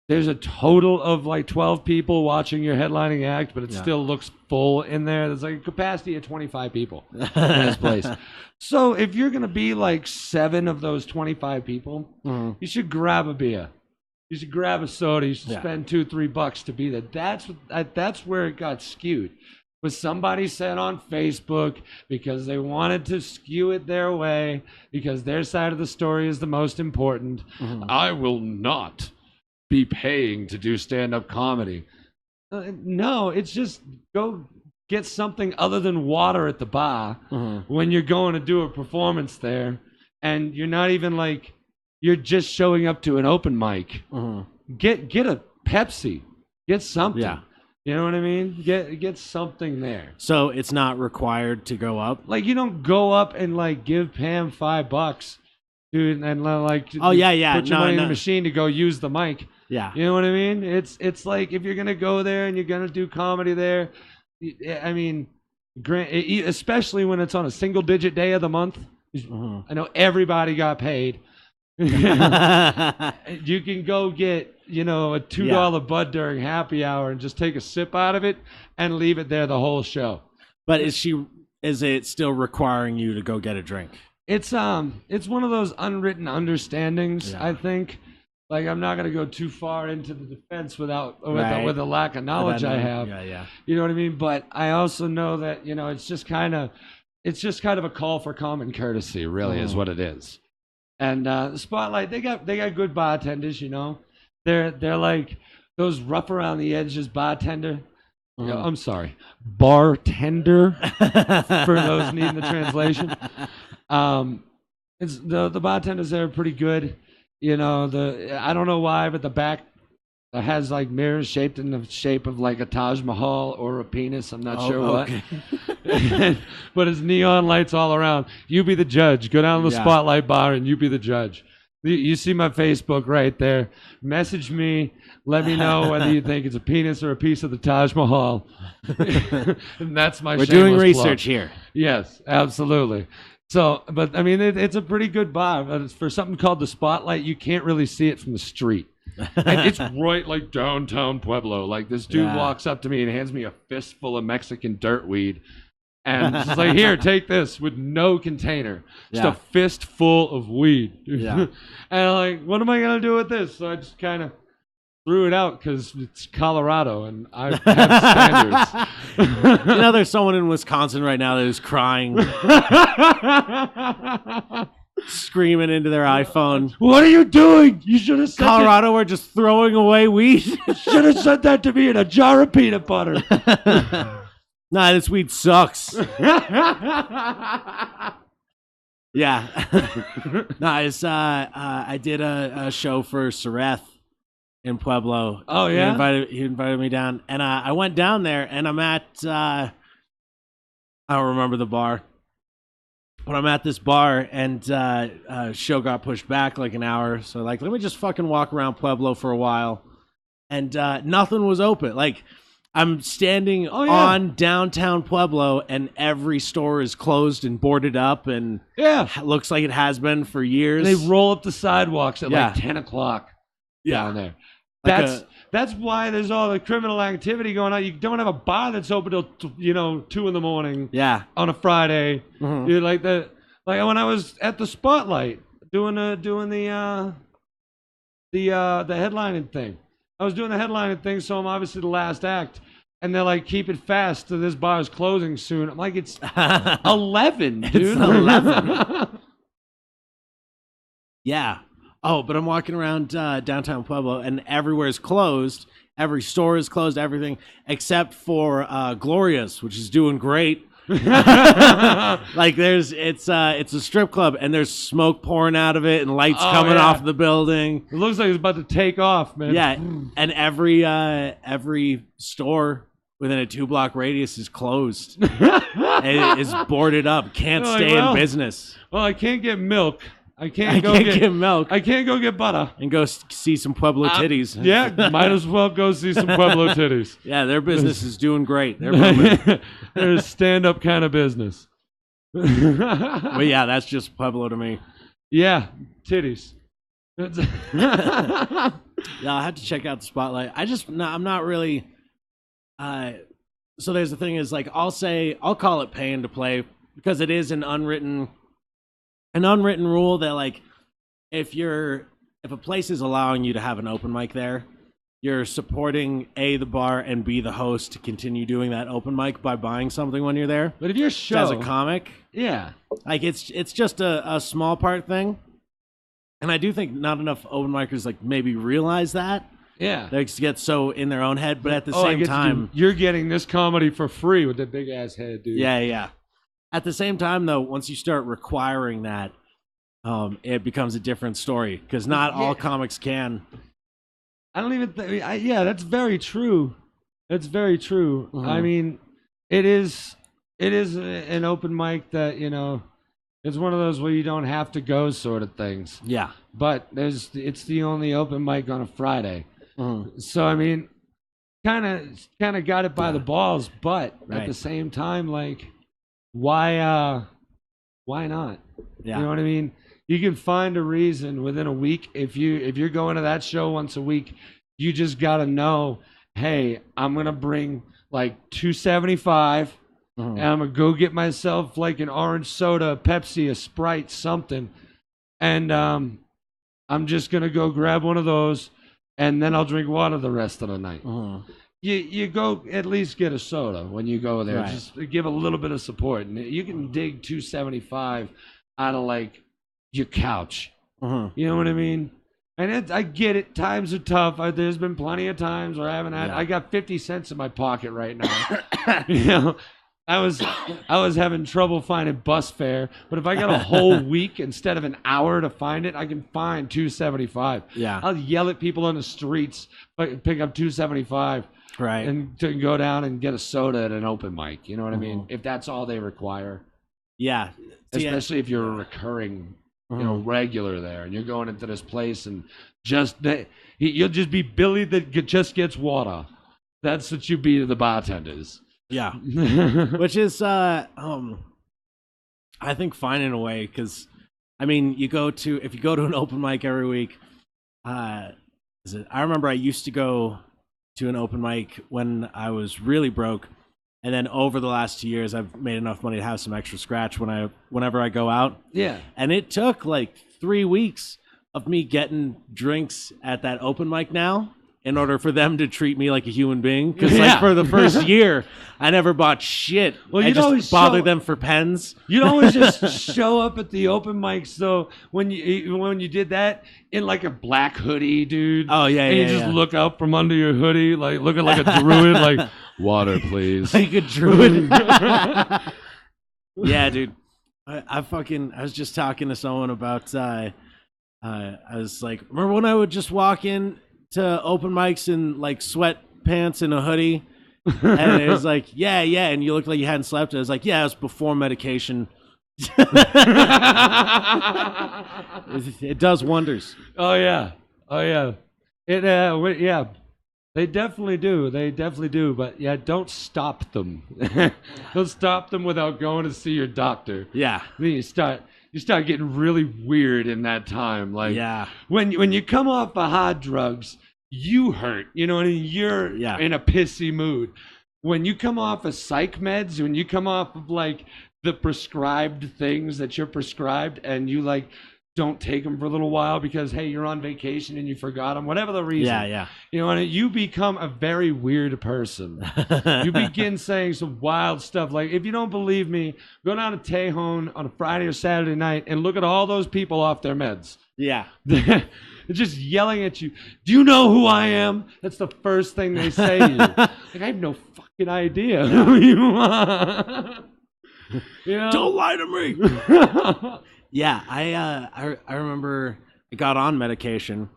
there's a total of like 12 people watching your headlining act, but it still looks full in there. There's like a capacity of 25 people in this place. So if you're going to be like 7 of those 25 people, you should grab a beer. You should grab a soda. You should spend $2-3 to be there. That's where it got skewed. Was somebody said on Facebook because they wanted to skew it their way, because their side of the story is the most important. I will not be paying to do stand-up comedy. No, it's just go get something other than water at the bar when you're going to do a performance there, and you're not even like, you're just showing up to an open mic. Get a Pepsi, get something. Yeah. You know what I mean? Get something there. So it's not required to go up? Like, you don't go up and like give Pam $5, dude, and like put your money in the machine to go use the mic. Yeah. You know what I mean? It's like if you're gonna go there and you're gonna do comedy there, I mean, especially when it's on a single digit day of the month. Mhm. I know everybody got paid. You can go get, a $2 bud during happy hour and just take a sip out of it and leave it there the whole show. But is it still requiring you to go get a drink? It's one of those unwritten understandings, Yeah. I think. Like, I'm not gonna go too far into the defense with Right. the lack of knowledge I have. Yeah. You know what I mean? But I also know that, it's just kind of a call for common courtesy, really, is what it is. And the Spotlight, they got good bartenders, They're like those rough around the edges bartender. I'm sorry, bartender for those needing the translation. It's the bartenders there are pretty good. I don't know why, but the back has like mirrors shaped in the shape of like a Taj Mahal or a penis. I'm not sure okay. what. But it's neon lights all around. You be the judge. Go down to the Spotlight bar and you be the judge. You see my Facebook right there. Message me. Let me know whether you think it's a penis or a piece of the Taj Mahal. And that's my We're doing shameless research plug. here. Yes, absolutely. So, but I mean, it's a pretty good bar. But it's for something called the Spotlight, you can't really see it from the street. And it's right like downtown Pueblo. Like this dude walks up to me and hands me a fistful of Mexican dirt weed. And it's like, here, take this with no container. Just a fistful of weed. Yeah. And I'm like, what am I going to do with this? So I just kind of threw it out because it's Colorado and I have standards. There's someone in Wisconsin right now that is crying, screaming into their iPhone. What are you doing? You should have said Colorado, we're just throwing away weed. should have said that to me in a jar of peanut butter. Nah, this weed sucks. Yeah. Nice. I did a show for Sareth in Pueblo. Oh, yeah? He invited me down. And I went down there, and I'm at, I don't remember the bar. But I'm at this bar, and show got pushed back like an hour. So, like, let me just fucking walk around Pueblo for a while. And nothing was open. Like, I'm standing on downtown Pueblo, and every store is closed and boarded up, and looks like it has been for years. They roll up the sidewalks at like 10 o'clock down there. That's why there's all the criminal activity going on. You don't have a bar that's open till 2 in the morning. Yeah. On a Friday. Mm-hmm. You're like when I was at the Spotlight doing the headlining thing. I was doing the headlining thing, so I'm obviously the last act. And they're like, keep it fast, this bar is closing soon. I'm like, it's 11, dude. It's 11. Yeah. Oh, but I'm walking around downtown Pueblo, and everywhere is closed. Every store is closed, everything, except for Gloria's, which is doing great. Like it's a strip club, and there's smoke pouring out of it and lights coming off the building. It looks like it's about to take off, man. Yeah, and every store within a 2-block radius is closed. It is boarded up. Can't stay in business. Well, I can't get milk. I can't get milk. I can't go get butter. And go see some Pueblo titties. Yeah, might as well go see some Pueblo titties. Yeah, their business is doing great. They're booming. They're a stand-up kind of business. But yeah, that's just Pueblo to me. Yeah, titties. Yeah, I'll have to check out the Spotlight. I'm not really. So there's the thing is, like, I'll call it paying to play because it is an unwritten rule that, like, if a place is allowing you to have an open mic there, you're supporting A, the bar, and B, the host to continue doing that open mic by buying something when you're there. But if your show as a comic, like it's just a small part thing, and I do think not enough open micers like maybe realize that. Yeah, they just get so in their own head, but at the same time, you're getting this comedy for free with the big ass head, dude. Yeah. At the same time, though, once you start requiring that, it becomes a different story because not all comics can. I don't even think. That's very true. That's very true. Mm-hmm. I mean, it is an open mic that it's one of those where you don't have to go sort of things. Yeah. But it's the only open mic on a Friday. So I mean, kind of got it by the balls, but at the same time, like, why not? Yeah. You know what I mean? You can find a reason within a week. If you're going to that show once a week, you just gotta know, hey, I'm gonna bring like 275, and I'm gonna go get myself like an orange soda, a Pepsi, a Sprite, something, and I'm just gonna go grab one of those, and then I'll drink water the rest of the night. You go at least get a soda when you go there. Just give a little bit of support, and you can dig 275 out of like your couch. You know what I mean? And I get it. Times are tough. There's been plenty of times where I haven't had. I got 50 cents in my pocket right now. You know, I was having trouble finding bus fare, but if I got a whole week instead of an hour to find it, I can find 275. Yeah. I'll yell at people on the streets, pick up 275. Right. And to go down and get a soda at an open mic. You know what I mean? If that's all they require. Yeah. Especially if you're a recurring, regular there, and you're going into this place and you'll just be Billy that just gets water. That's what you be to the bartenders. Yeah. Which is, I think fine in a way, because, I mean, if you go to an open mic every week, I remember I used to go to an open mic when I was really broke, and then over the last 2 years, I've made enough money to have some extra scratch whenever I go out. Yeah. And it took like 3 weeks of me getting drinks at that open mic now in order for them to treat me like a human being. Because like for the first year, I never bought shit. Well, I just bothered them for pens. You'd always just show up at the open mics, though, when you did that in like a black hoodie, dude. Oh, yeah, and you just look out from under your hoodie, like looking like a druid, like, water, please. Like a druid. Yeah, dude. I was just talking to someone about, I was like, remember when I would just walk in to open mics in like sweatpants and a hoodie, and it was like, yeah, and you looked like you hadn't slept. I was like, yeah, it was before medication. It does wonders. Oh yeah. It they definitely do. But yeah, don't stop them. Don't stop them without going to see your doctor. Yeah. Then you start getting really weird in that time. Like, when you come off of hard drugs, you hurt. You know what I mean? You're in a pissy mood. When you come off of psych meds, when you come off of like the prescribed things that you're prescribed, and you like don't take them for a little while because, hey, you're on vacation and you forgot them, whatever the reason. Yeah. You know, and you become a very weird person. You begin saying some wild stuff. Like, if you don't believe me, go down to Tejon on a Friday or Saturday night and look at all those people off their meds. Yeah. They're just yelling at you. Do you know who I am? That's the first thing they say to you. Like, I have no fucking idea who you are. You know? Don't lie to me. Yeah, I remember I got on medication,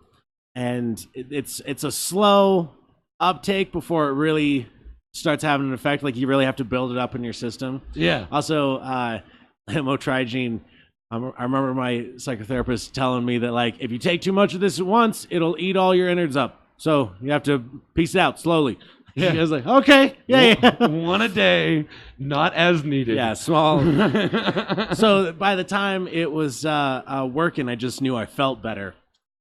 and it's a slow uptake before it really starts having an effect. Like, you really have to build it up in your system. Yeah. Also, motrigine. I remember my psychotherapist telling me that, like, if you take too much of this at once, it'll eat all your innards up. So you have to piece it out slowly. Yeah. I was like, okay, yeah. One a day, not as needed. Yeah, small. So by the time it was working, I just knew I felt better.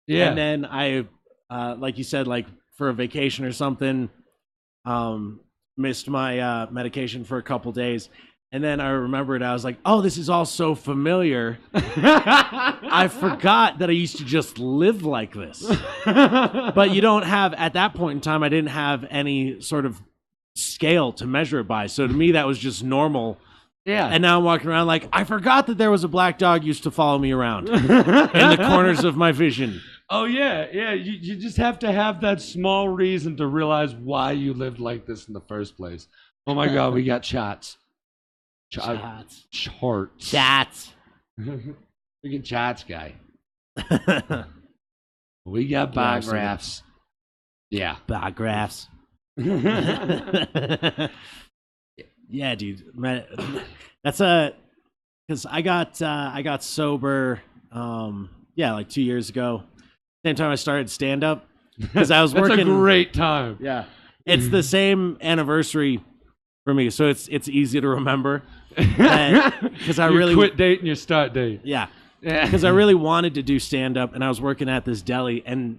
Yeah. And then I, like you said, like for a vacation or something, missed my medication for a couple days. And then I remembered, I was like, oh, this is all so familiar. I forgot that I used to just live like this. But you don't have, at that point in time, I didn't have any sort of scale to measure it by. So to me, that was just normal. Yeah. And now I'm walking around like, I forgot that there was a black dog used to follow me around in the corners of my vision. Oh, yeah. You just have to have that small reason to realize why you lived like this in the first place. Oh, my God, we got shots. Charts. We get charts, guy. We got bar graphs. Yeah. Bar graphs. Yeah, dude. That's because I got sober like 2 years ago. Same time I started stand up. because I was That's working. a great time. Yeah, it's the same anniversary for me, so it's easy to remember. Because I Your really quit date and your start date. Yeah, because I really wanted to do stand up, and I was working at this deli, and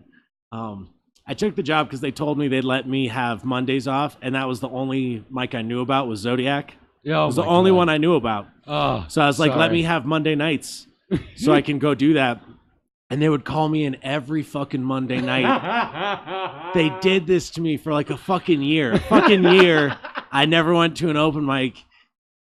I took the job because they told me they'd let me have Mondays off, and that was the only mic I knew about was Zodiac. Yeah, it was the only one I knew about. Oh, so I was like, sorry. let me have Monday nights so I can go do that. And they would call me in every fucking Monday night. They did this to me for like a fucking year. I never went to an open mic,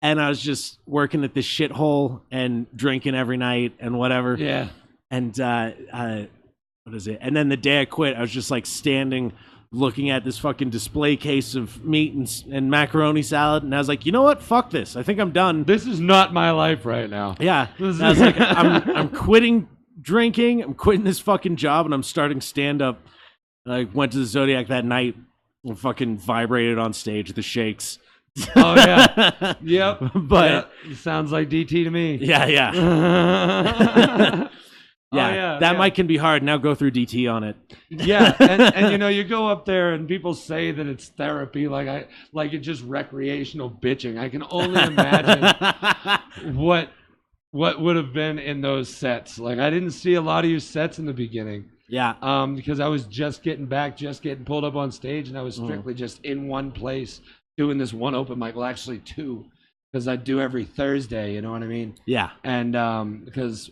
and I was just working at this shithole and drinking every night and whatever. Yeah. And what is it? And then the day I quit, I was just like standing looking at this fucking display case of meat and macaroni salad, and I was like, you know what? Fuck this. I think I'm done. This is not my life right now. Yeah. I was like, I'm quitting drinking. I'm quitting this fucking job, and I'm starting stand up. I went to the Zodiac that night and fucking vibrated on stage, the shakes. Oh yeah. Yep. But yeah, sounds like DT to me. Yeah. Yeah, that mic can be hard. Now go through DT on it. Yeah, and you know, you go up there and people say that it's therapy, like it's just recreational bitching. I can only imagine what would have been in those sets. Like, I didn't see a lot of your sets in the beginning. Yeah. Because I was just getting pulled up on stage, and I was strictly just in one place doing this one open mic. Well, actually two, because I do every Thursday. You know what I mean? Yeah. And because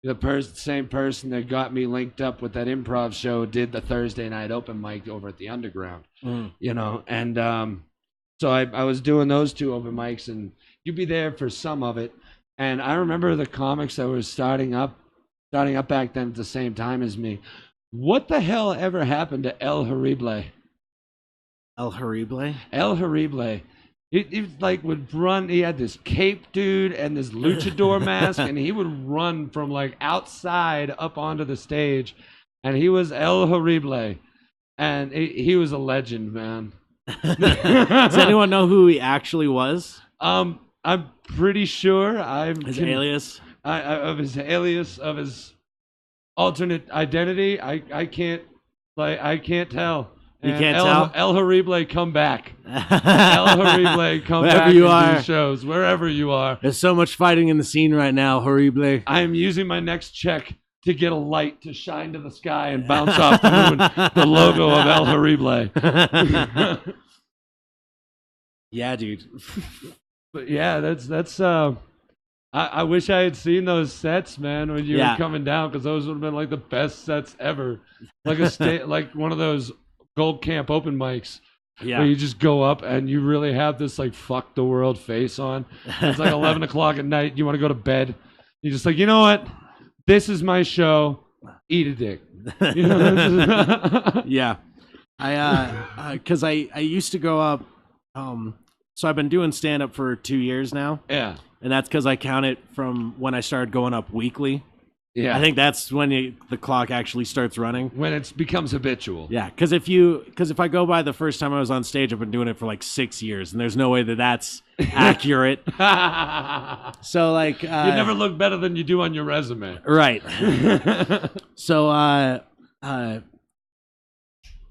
the same person that got me linked up with that improv show did the Thursday night open mic over at the Underground. You know, and so I was doing those two open mics, and you'd be there for some of it. And I remember the comics that were starting up back then at the same time as me. What the hell ever happened to El Horrible? El Horrible? El Horrible. It like would run. He had this cape, dude, and this luchador mask, and he would run from like outside up onto the stage, and he was El Horrible, and he was a legend, man. Does anyone know who he actually was? I'm pretty sure. His alias? Of his alias, of his alternate identity. I can't tell. You can't tell? El Horrible, come back. El Horrible, come wherever back you and are. do shows, wherever you are. There's so much fighting in the scene right now, Horrible. I am using my next check to get a light to shine to the sky and bounce off the moon, the logo of El Horrible. Yeah, dude. But yeah, that's I wish I had seen those sets, man, when you were coming down, because those would have been like the best sets ever. Like like one of those Gold Camp open mics. Yeah. Where you just go up and you really have this like fuck the world face on. It's like 11 o'clock at night. You want to go to bed. You're just like, you know what? This is my show. Eat a dick. You know? Yeah. Because I used to go up. So I've been doing stand up for 2 years now. Yeah. And that's because I count it from when I started going up weekly. Yeah. I think that's when the clock actually starts running. When it becomes habitual. Yeah, because if I go by the first time I was on stage, I've been doing it for like 6 years, and there's no way that that's accurate. So like, you never look better than you do on your resume. Right. So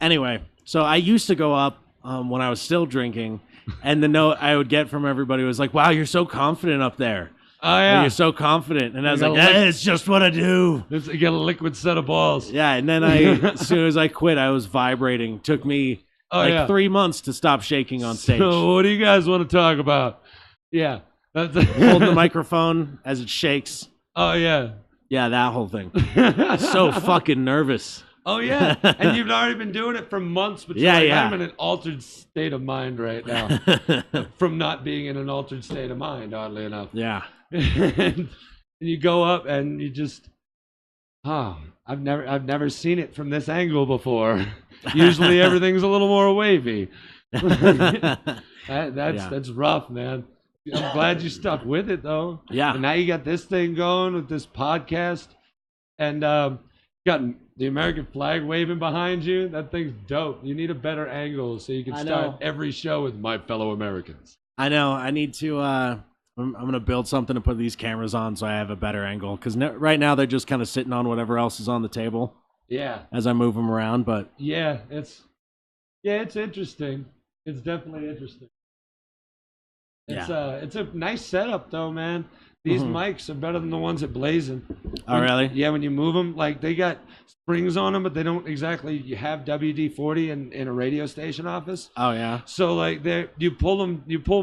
anyway, so I used to go up when I was still drinking, and the note I would get from everybody was like, "Wow, you're so confident up there." Oh yeah, you're so confident, and I was like, "It's just what I do." You get a liquid set of balls. Yeah, and then as soon as I quit, I was vibrating. Took me 3 months to stop shaking on stage. So what do you guys want to talk about? Yeah, holding the microphone as it shakes. Oh yeah, yeah, that whole thing. So fucking nervous. Oh yeah, and you've already been doing it for months, but I'm in an altered state of mind right now from not being in an altered state of mind. Oddly enough. Yeah. And you go up and you just, I've never seen it from this angle before. Usually everything's a little more wavy. That's rough, man. I'm glad you stuck with it though. Yeah. And now you got this thing going with this podcast, and got the American flag waving behind you. That thing's dope. You need a better angle so you can start every show with "My fellow Americans." I know. I need to. I'm going to build something to put these cameras on so I have a better angle. Because right now they're just kind of sitting on whatever else is on the table. Yeah. as I move them around. But Yeah, it's interesting. It's definitely interesting. It's a nice setup though, man. These mics are better than the ones at Blazing. Oh, really? Yeah, when you move them, like they got springs on them, but they don't exactly. You have WD-40 in a radio station office. Oh yeah. So like you pull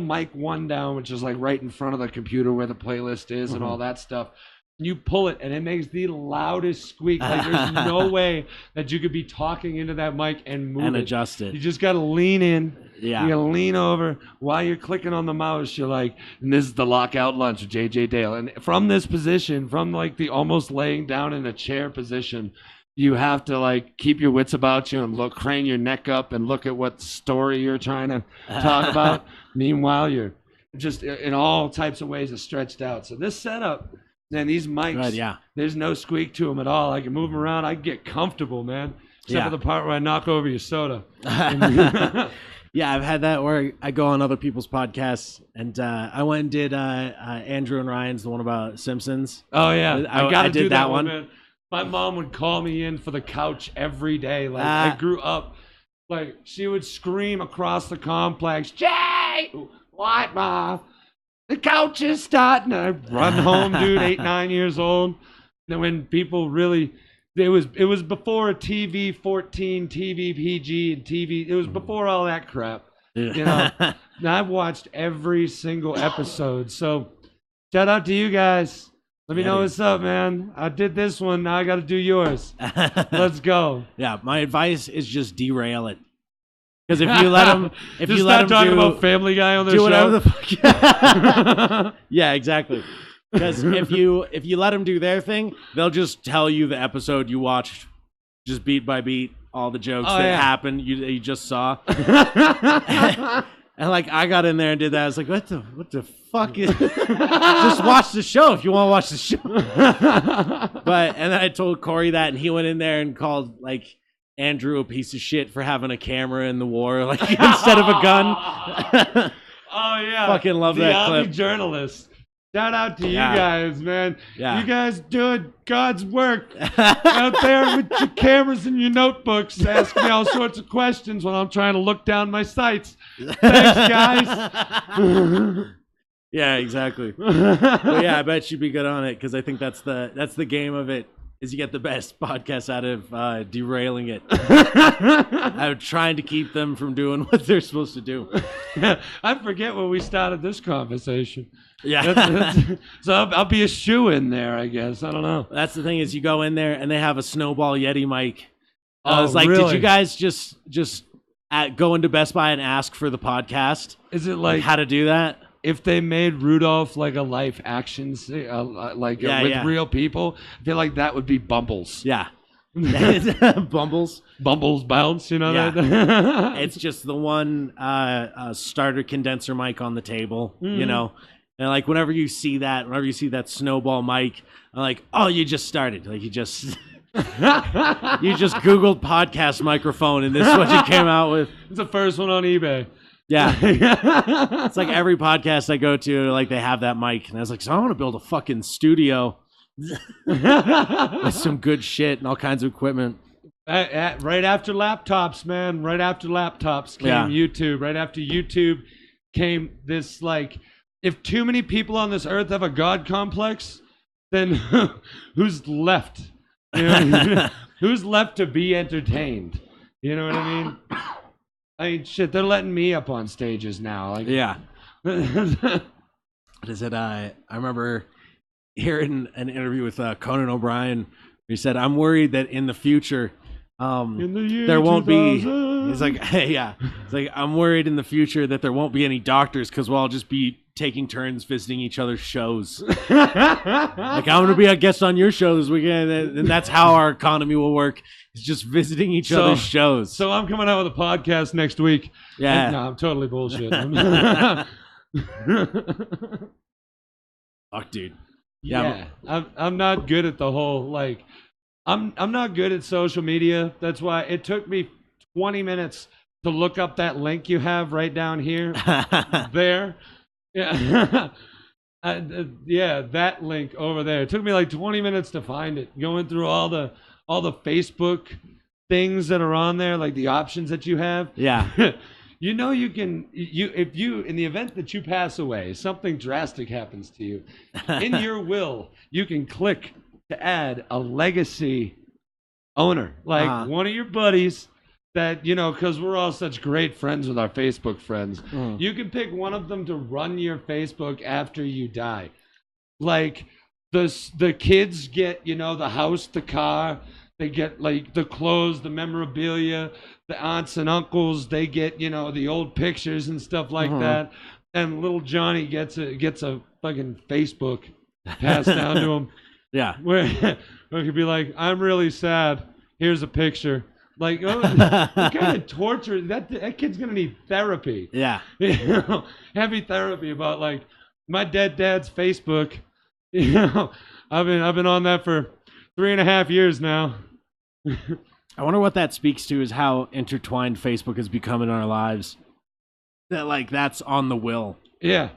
mic 1 down, which is like right in front of the computer where the playlist is and all that stuff. You pull it and it makes the loudest squeak. Like there's no way that you could be talking into that mic and move And it. adjust it. You just gotta lean in. Yeah. You gotta lean over while you're clicking on the mouse. You're like, and this is the lockout lunch with JJ Dale. And from this position, from like the almost laying down in a chair position, you have to like keep your wits about you and crane your neck up and look at what story you're trying to talk about. Meanwhile, you're just in all types of ways are stretched out. So this setup. And these mics, Right, yeah. There's no squeak to them at all. I can move them around. I can get comfortable, man. Except for the part where I knock over your soda. Yeah, I've had that where I go on other people's podcasts, and I went and did Andrew and Ryan's, the one about Simpsons. Oh, yeah. I got to do did that one, man. My mom would call me in for the couch every day. Like, I grew up, like, she would scream across the complex, Jay! What, Ma? The couch is starting. I run home, dude, 8, 9 years old. And when people really, it was before TV 14, TV PG, and TV. It was before all that crap. You know, now I've watched every single episode. So shout out to you guys. Let me know what's up, man. I did this one. Now I got to do yours. Let's go. Yeah, my advice is just derail it. Because if you let them, stop talking about Family Guy on their do show. Whatever the fuck. Yeah, exactly. Because if you let them do their thing, they'll just tell you the episode you watched, just beat by beat, all the jokes that happened you just saw. And like I got in there and did that. I was like, what the fuck is? Just watch the show if you want to watch the show. But and then I told Corey that, and he went in there and called like Andrew a piece of shit for having a camera in the war, like instead of a gun. Oh yeah, fucking love the that clip. Army journalist. Shout out to you guys, man. Yeah. You guys doing God's work out there with your cameras and your notebooks, asking me all sorts of questions while I'm trying to look down my sights. Thanks, guys. Yeah, exactly. But yeah, I bet you'd be good on it because I think that's the game of it. Is you get the best podcast out of derailing it. I'm trying to keep them from doing what they're supposed to do. I forget when we started this conversation. Yeah. So I'll be a shoe in there, I guess. I don't know. That's the thing is you go in there and they have a Snowball Yeti mic. I Oh, was like, really? did you guys just go into Best Buy and ask for the podcast? Is it like how to do that? if they made Rudolph like a life action, with real people, I feel like that would be Bumbles. Yeah. Bumbles bounce, you know. Yeah. That? It's just the one starter condenser mic on the table, you know. And like whenever you see that Snowball mic, I'm like, oh, you just started. Like you just you just Googled podcast microphone and this is what you came out with. It's the first one on eBay. Yeah. It's like every podcast I go to, like they have that mic. And I was like, so I want to build a fucking studio with some good shit and all kinds of equipment. Right after laptops, man. Right after laptops came YouTube. Right after YouTube came this, like, if too many people on this earth have a God complex, then who's left? You know, who's left to be entertained? You know what I mean? I mean, shit, they're letting me up on stages now. Like, yeah. What is it? I remember hearing an interview with Conan O'Brien. He said, I'm worried that in the future, there won't 2000. be. He's like, hey, yeah. It's like, I'm worried in the future that there won't be any doctors because we'll all just be taking turns visiting each other's shows. Like, I'm going to be a guest on your show this weekend, and that's how our economy will work. It's just visiting each other's shows. So I'm coming out with a podcast next week. Yeah. No, I'm totally bullshit. Fuck, dude. Yeah. I'm not good at the whole, like, I'm not good at social media. That's why it took me 20 minutes to look up that link you have right down here. There. Yeah. Yeah, that link over there. It took me like 20 minutes to find it. Going through all all the Facebook things that are on there, like the options that you have. Yeah. You know, you can if you in the event that you pass away, something drastic happens to you, in your will, you can click to add a legacy owner, like one of your buddies that, you know, because we're all such great friends with our Facebook friends. You can pick one of them to run your Facebook after you die. Like the kids get, you know, the house, the car, they get like the clothes, the memorabilia. The aunts and uncles, they get, you know, the old pictures and stuff like that. And little Johnny gets a fucking Facebook passed down to him. Yeah. Where it could be like, I'm really sad. Here's a picture. Like, oh, what kind of torture? That kid's gonna need therapy. Yeah. You know, heavy therapy about like my dead dad's Facebook. You know, I've been on that for 3.5 years now. I wonder what that speaks to, is how intertwined Facebook has become in our lives. That like that's on the will. Yeah.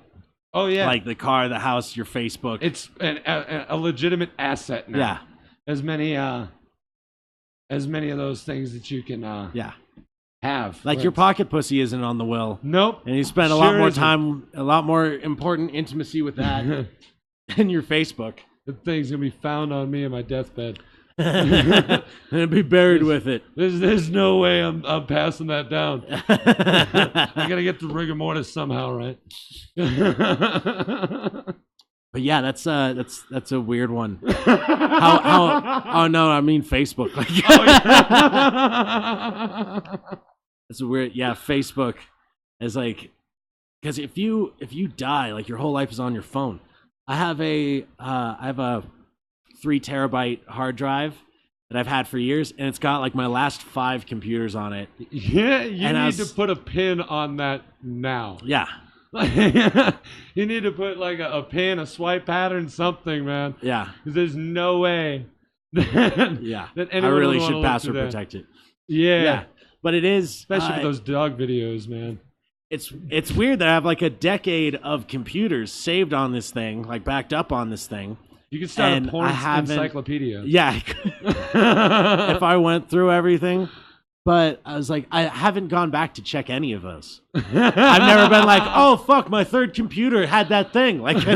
Oh yeah. Like the car, the house, your Facebook. It's a legitimate asset now. Yeah. As many of those things that you can have. Like your pocket pussy isn't on the will. Nope. And you spend a lot more time, a lot more important intimacy with that than your Facebook. The thing's gonna be found on me in my deathbed. And be buried with it. There's no way I'm passing that down. I gotta get the rigor mortis somehow, right? But yeah, that's a weird one. How oh no, I mean Facebook. That's a weird. Yeah, Facebook is like, because if you die, like your whole life is on your phone. I have a 3 terabyte hard drive that I've had for years, and it's got like my last 5 computers on it. Yeah, you need to put a pin on that now. Yeah. You need to put like a pin, a swipe pattern, something, man. Yeah. Because there's no way that I really should password protect it. Yeah. But it is, especially for those dog videos, man. It's weird that I have like a decade of computers saved on this thing, like backed up on this thing. You can start a porn encyclopedia. Yeah. If I went through everything. But I was like, I haven't gone back to check any of those. I've never been like, oh, fuck, my third computer had that thing. Like,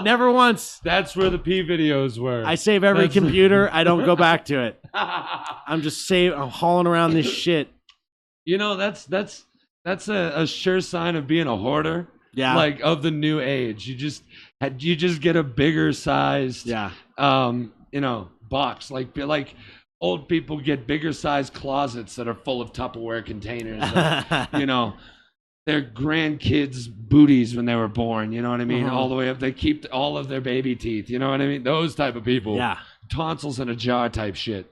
never once. That's where the P videos were. I save every computer. I don't go back to it. I'm hauling around this shit. You know, that's a sure sign of being a hoarder. Yeah. Like, of the new age. You just get a bigger sized, box. Like old people get bigger sized closets that are full of Tupperware containers. Their grandkids' booties when they were born. You know what I mean? All the way up. They keep all of their baby teeth. You know what I mean? Those type of people. Yeah. Tonsils in a jar type shit.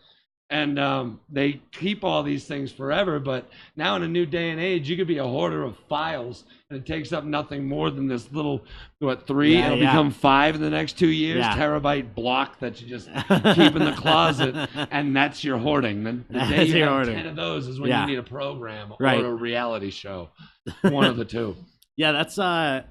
And they keep all these things forever. But now in a new day and age, you could be a hoarder of files, and it takes up nothing more than this little, 3? It'll become 5 in the next 2 years. Yeah. Terabyte block that you just keep in the closet, and that's your hoarding. The day you have 10 of those is when you need a program or a reality show. One of the two. Yeah, that's I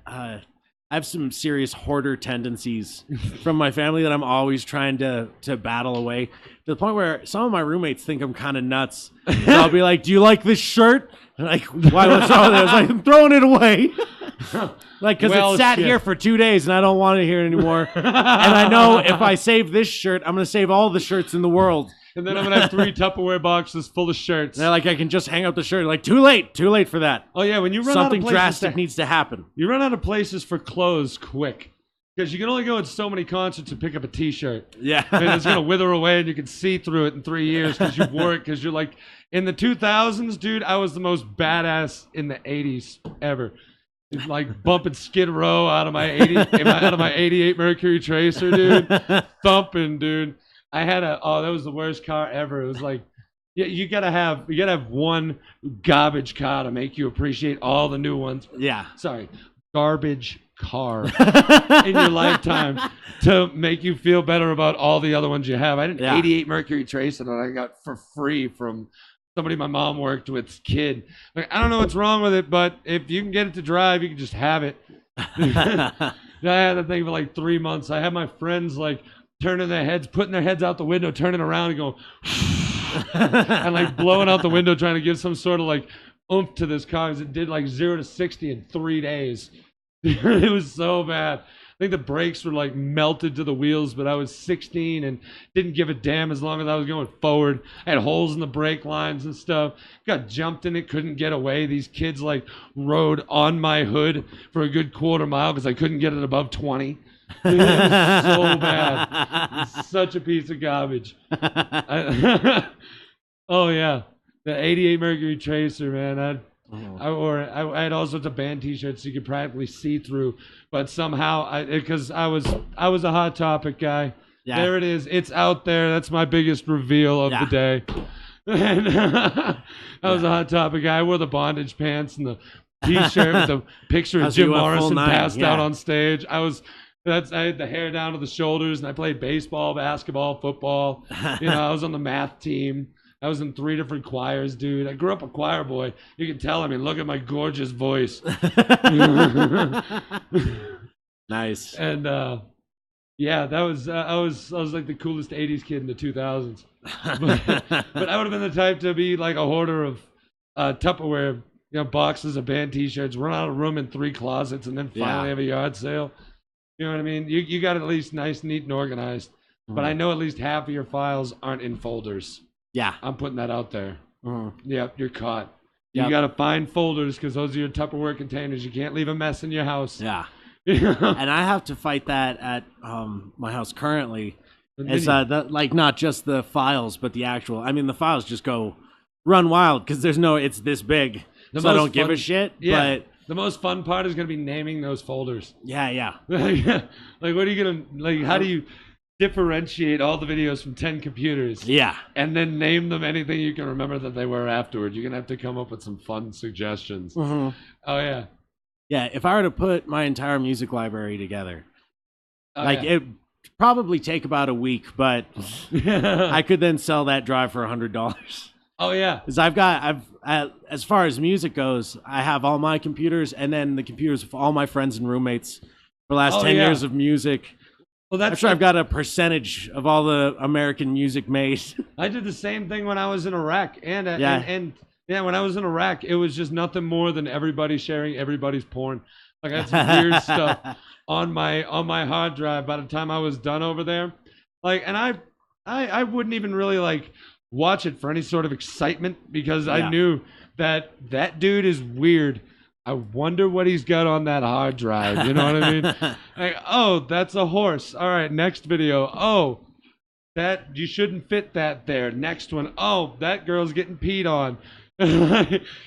have some serious hoarder tendencies from my family that I'm always trying to battle away, to the point where some of my roommates think I'm kind of nuts. So I'll be like, do you like this shirt? And like, why, what's wrong with it? I was like, I'm throwing it away. Like, because it sat here for 2 days and I don't want it here anymore. And I know if I save this shirt, I'm going to save all the shirts in the world. And then I'm going to have 3 Tupperware boxes full of shirts. And they're like, I can just hang up the shirt. Like, too late for that. Oh, yeah, when you run something out of drastic needs to happen. You run out of places for clothes quick. Because you can only go at so many concerts and pick up a T-shirt. Yeah. And it's going to wither away and you can see through it in 3 years because you wore it. Because you're like, in the 2000s, dude, I was the most badass in the 80s ever. It's like bumping Skid Row out of my 88 Mercury Tracer, dude. Thumping, dude. I had that was the worst car ever. It was like, yeah, you gotta have one garbage car to make you appreciate all the new ones. Yeah. Sorry. Garbage car in your lifetime to make you feel better about all the other ones you have. I had an 88 Mercury Tracer that I got for free from somebody my mom worked with's kid. Like, I don't know what's wrong with it, but if you can get it to drive, you can just have it. I had that thing for like 3 months. I had my friends like turning their heads, putting their heads out the window, turning around and going, and like blowing out the window, trying to give some sort of like oomph to this car because it did like 0 to 60 in 3 days. It was so bad. I think the brakes were like melted to the wheels, but I was 16 and didn't give a damn as long as I was going forward. I had holes in the brake lines and stuff. Got jumped in it, couldn't get away. These kids like rode on my hood for a good quarter mile because I couldn't get it above 20. It was so bad. Such a piece of garbage. Oh yeah, the '88 Mercury Tracer, man. I had all sorts of band T-shirts you could practically see through, but somehow because I was a Hot Topic guy. Yeah. There it is. It's out there. That's my biggest reveal of the day. And I was a Hot Topic guy. I wore the bondage pants and the T-shirt with the picture of Jim Morrison passed out on stage. I had the hair down to the shoulders, and I played baseball, basketball, football. I was on the math team. I was in 3 different choirs, dude. I grew up a choir boy. You can tell. I mean, look at my gorgeous voice. Nice. And yeah, that was I was like the coolest '80s kid in the 2000s. But I would have been the type to be like a hoarder of Tupperware, boxes of band T-shirts, run out of room in 3 closets, and then finally have a yard sale. You know what I mean? You got it at least nice, neat, and organized. But I know at least half of your files aren't in folders. Yeah. I'm putting that out there. Yep, you're caught. You got to find folders because those are your Tupperware containers. You can't leave a mess in your house. Yeah. And I have to fight that at my house currently. It's like not just the files, but the actual. I mean, the files just run wild because it's this big. So I don't give a shit. Yeah. But the most fun part is going to be naming those folders. Yeah. Like, what are you going to, like, how do you differentiate all the videos from 10 computers? Yeah. And then name them anything you can remember that they were afterward. You're going to have to come up with some fun suggestions. Oh, yeah. Yeah, if I were to put my entire music library together, it'd probably take about a week, but I could then sell that drive for $100. Oh, yeah. Because as far as music goes, I have all my computers and then the computers of all my friends and roommates for the last 10 years of music. Well, I'm sure I've got a percentage of all the American music made. I did the same thing when I was in Iraq. And when I was in Iraq, it was just nothing more than everybody sharing everybody's porn. Like, I had some weird stuff on my hard drive by the time I was done over there. Like, and I wouldn't even really like watch it for any sort of excitement because I knew that dude is weird. I wonder what he's got on that hard drive. You know what I mean? Like, oh, that's a horse. All right, next video. Oh, that you shouldn't fit that there. Next one. Oh, that girl's getting peed on.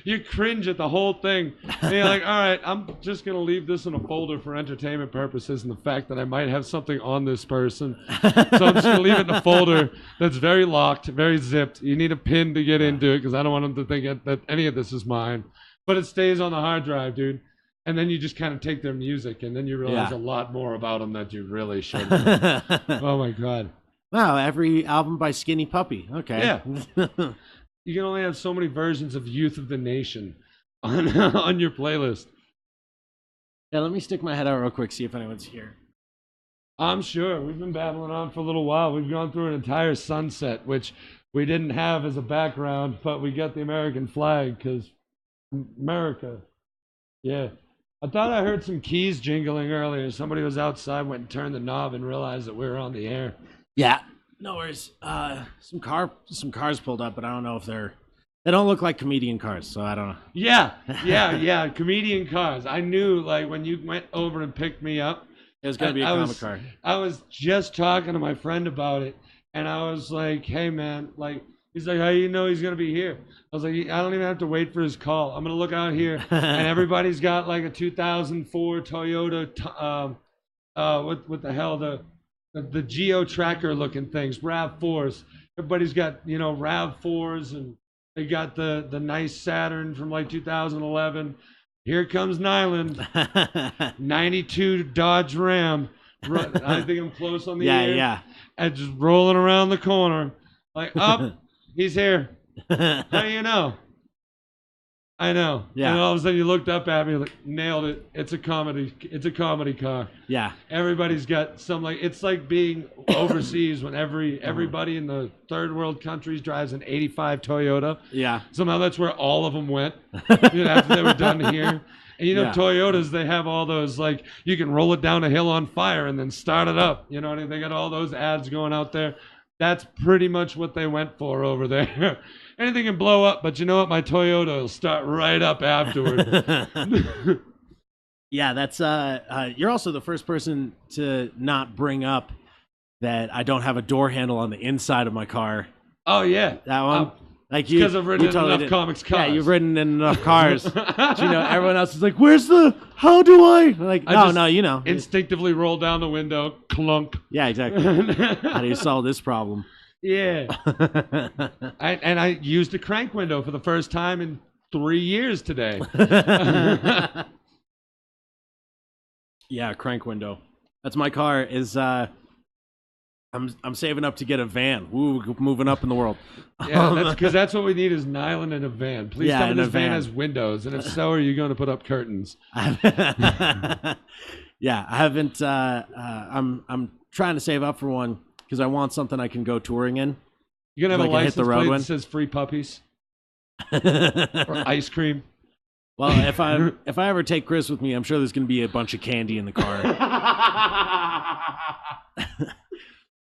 You cringe at the whole thing. And you're like, all right, I'm just going to leave this in a folder for entertainment purposes and the fact that I might have something on this person. So I'm just going to leave it in a folder that's very locked, very zipped. You need a pin to get into it because I don't want them to think that any of this is mine. But it stays on the hard drive, dude. And then you just kind of take their music, and then you realize a lot more about them that you really shouldn't. Oh, my God. Wow, every album by Skinny Puppy. Okay. Yeah. You can only have so many versions of Youth of the Nation on your playlist. Yeah, let me stick my head out real quick, see if anyone's here. I'm sure. We've been battling on for a little while. We've gone through an entire sunset, which we didn't have as a background, but we got the American flag because America. Yeah. I thought I heard some keys jingling earlier. Somebody was outside, went and turned the knob and realized that we were on the air. Yeah. No worries. Some cars pulled up, but I don't know if they don't look like comedian cars, so I don't know. Yeah. Comedian cars. I knew, like, when you went over and picked me up, it was going to be a comic car. I was just talking to my friend about it, and I was like, hey, man, like, he's like, how do you know he's going to be here? I was like, I don't even have to wait for his call. I'm going to look out here, and everybody's got, like, a 2004 Toyota, what the hell, the Geo Tracker looking things, RAV4s. Everybody's got, RAV4s, and they got the nice Saturn from like 2011. Here comes Nyland, 92 Dodge Ram. I think I'm close on the air. Yeah. And just rolling around the corner. Like, up, he's here. How do you know? I know. Yeah. And all of a sudden you looked up at me like, nailed it. It's a comedy car. Yeah. Everybody's got some it's like being overseas when everybody in the third world countries drives an 85 Toyota. Yeah. Somehow that's where all of them went after they were done here. And Yeah. Toyotas, they have all those you can roll it down a hill on fire and then start it up. You know what I mean? They got all those ads going out there. That's pretty much what they went for over there. Anything can blow up, but you know what? My Toyota will start right up afterward. Yeah, that's you're also the first person to not bring up that I don't have a door handle on the inside of my car. Oh yeah, that one. Like because I've ridden in enough comics cars. Yeah, you've ridden in enough cars. But, everyone else is like, "Where's the? How do I?" Like, no, instinctively roll down the window, clunk. Yeah, exactly. How do you solve this problem? Yeah. I used a crank window for the first time in 3 years today. Yeah, crank window. That's my car. I'm saving up to get a van. Woo, moving up in the world. Yeah, that's what we need is Nyland and a van. Please tell me this van has windows, and if so, are you going to put up curtains? Yeah, I haven't. I'm trying to save up for one because I want something I can go touring in. You're gonna have a license the road plate one? that says free puppies or ice cream. Well, if I ever take Chris with me, I'm sure there's gonna be a bunch of candy in the car.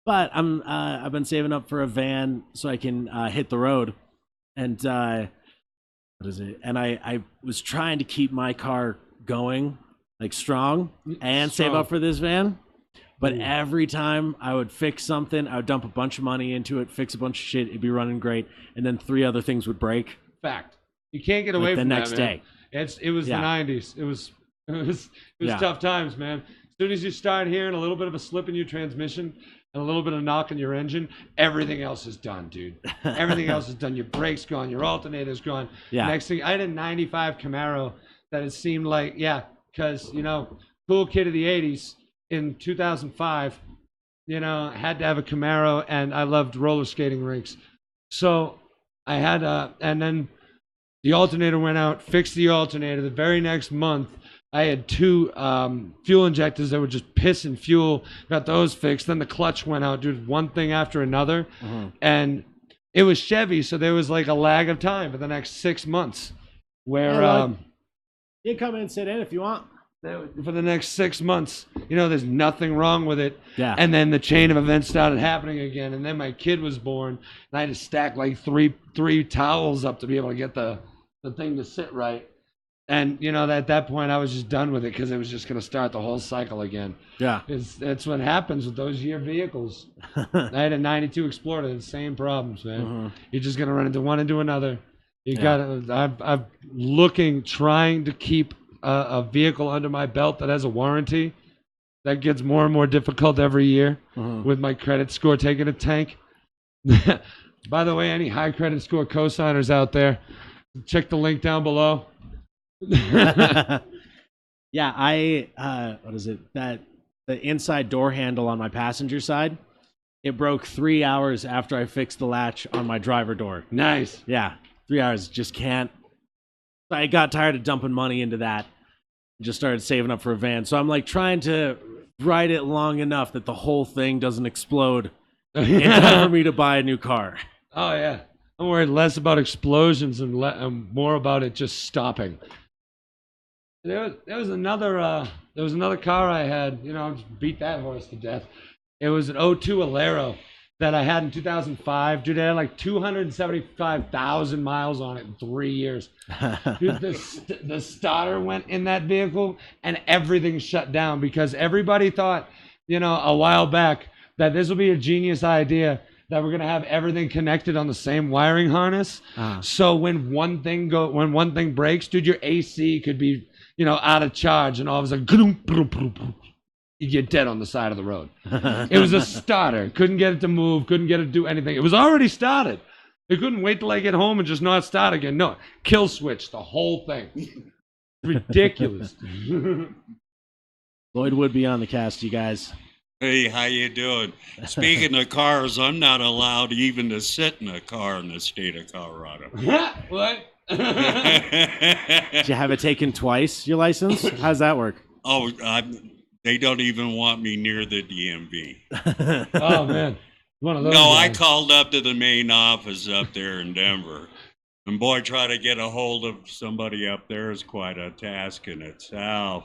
But I've been saving up for a van so I can hit the road, and what is it? And I was trying to keep my car going, strong, and save up for this van. But every time I would fix something, I would dump a bunch of money into it, fix a bunch of shit, it'd be running great, and then 3 other things would break. Fact. You can't get away from the that, next man. day. It was the 90s. It was tough times, man. As soon as you start hearing a little bit of a slip in your transmission and a little bit of knock in your engine, everything else is done, dude. Everything else is done. Your brakes gone, your alternator's gone. Yeah. Next thing, I had a 95 Camaro that it seemed like, because, cool kid of the 80s in 2005, had to have a Camaro, and I loved roller skating rinks. So I had and then the alternator went out, fixed the alternator. The very next month, I had 2 fuel injectors that were just pissing fuel. Got those fixed. Then the clutch went out, dude. One thing after another. And it was Chevy, so there was a lag of time for the next 6 months. Where you can come in and sit in if you want. For the next 6 months, there's nothing wrong with it. Yeah. And then the chain of events started happening again. And then my kid was born, and I had to stack three towels up to be able to get the thing to sit right. And, at that point, I was just done with it because it was just going to start the whole cycle again. Yeah. That's what happens with those year vehicles. I had a 92 Explorer, the same problems, man. Mm-hmm. You're just going to run into one into another. I'm trying to keep a vehicle under my belt that has a warranty. That gets more and more difficult every year with my credit score taking a tank. By the way, any high credit score cosigners out there, check the link down below. Yeah, what is it? That the inside door handle on my passenger side, it broke 3 hours after I fixed the latch on my driver door. Nice. Yeah, 3 hours. Just can't. I got tired of dumping money into that. Just started saving up for a van. So I'm trying to ride it long enough that the whole thing doesn't explode in time for me to buy a new car. Oh yeah, I'm worried less about explosions and more about it just stopping. There was another car I had. I just beat that horse to death. It was an 02 Alero that I had in 2005. Dude, I had 275,000 miles on it in 3 years. Dude, the starter went in that vehicle and everything shut down because everybody thought, a while back that this will be a genius idea that we're going to have everything connected on the same wiring harness. So when one thing breaks, dude, your AC could be, out of charge and all of a sudden, you get dead on the side of the road. It was a starter. Couldn't get it to move. Couldn't get it to do anything. It was already started. They couldn't wait till I get home and just not start again. No, kill switch the whole thing. Ridiculous. Lloyd would be on the cast, you guys. Hey, how you doing? Speaking of cars, I'm not allowed even to sit in a car in the state of Colorado. What? Did you have it taken twice, your license? How's that work? Oh, they don't even want me near the DMV. Oh man, one of those. No, I guys. called up to the main office up there in Denver. And boy, trying to get a hold of somebody up there is quite a task in itself.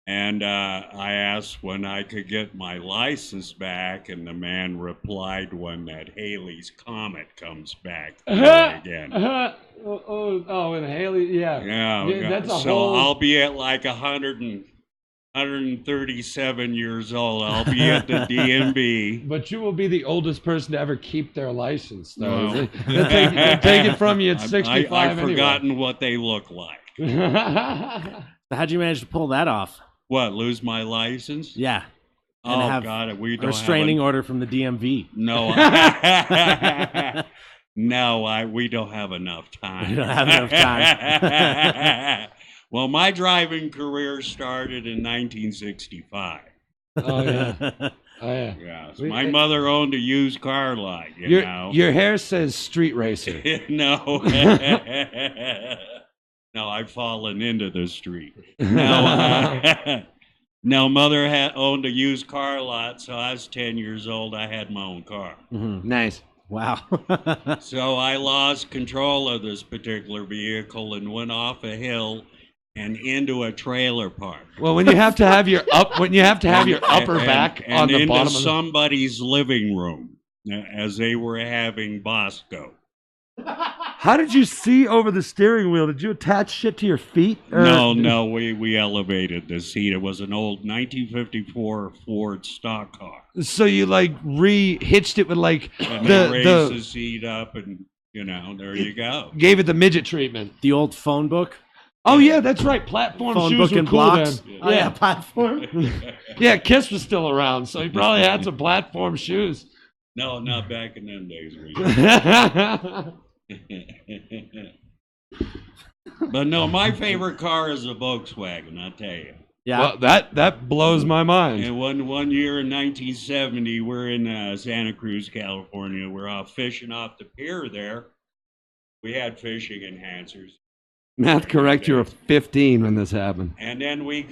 And I asked when I could get my license back, and the man replied when that Halley's Comet comes back again. And Haley, yeah. Yeah, that's a so whole. I'll be at like 137 years old. I'll be at the DMV. But you will be the oldest person to ever keep their license, though. No. They'll take it from you at 65 I've anyway. forgotten what they look like. How'd you manage to pull that off? What, lose my license? Yeah. Oh, have God, we A don't restraining have order from the DMV. No. No, we don't have enough time. We don't have enough time. Well, my driving career started in 1965. Oh yeah. Oh yeah. Yeah, so my mother owned a used car lot, you know. Your hair says street racer. No. No, I've fallen into the street. No, no, mother owned a used car lot, so I was 10 years old. I had my own car. Mhm. Nice. Wow. So I lost control of this particular vehicle and went off a hill and into a trailer park. Well, when you have to have your upper back and on the into bottom of somebody's living room as they were having Bosco. How did you see over the steering wheel? Did you attach shit to your feet? No, we elevated the seat. It was an old 1954 Ford stock car. So you like re-hitched it with like And they raised the the seat up, and there you go. gave it the midget treatment. The old phone book. Oh yeah, that's right. Platform Phone shoes book were and cool blocks. then. Oh yeah, platform. Yeah, Kiss was still around, so he probably had some platform shoes. No, not back in them days. But no, my favorite car is a Volkswagen, I'll tell you. Yeah. Well, that blows my mind. And one year in 1970, we're in Santa Cruz, California. We're off fishing off the pier there. We had fishing enhancers. Math correct, you were 15 when this happened. And then we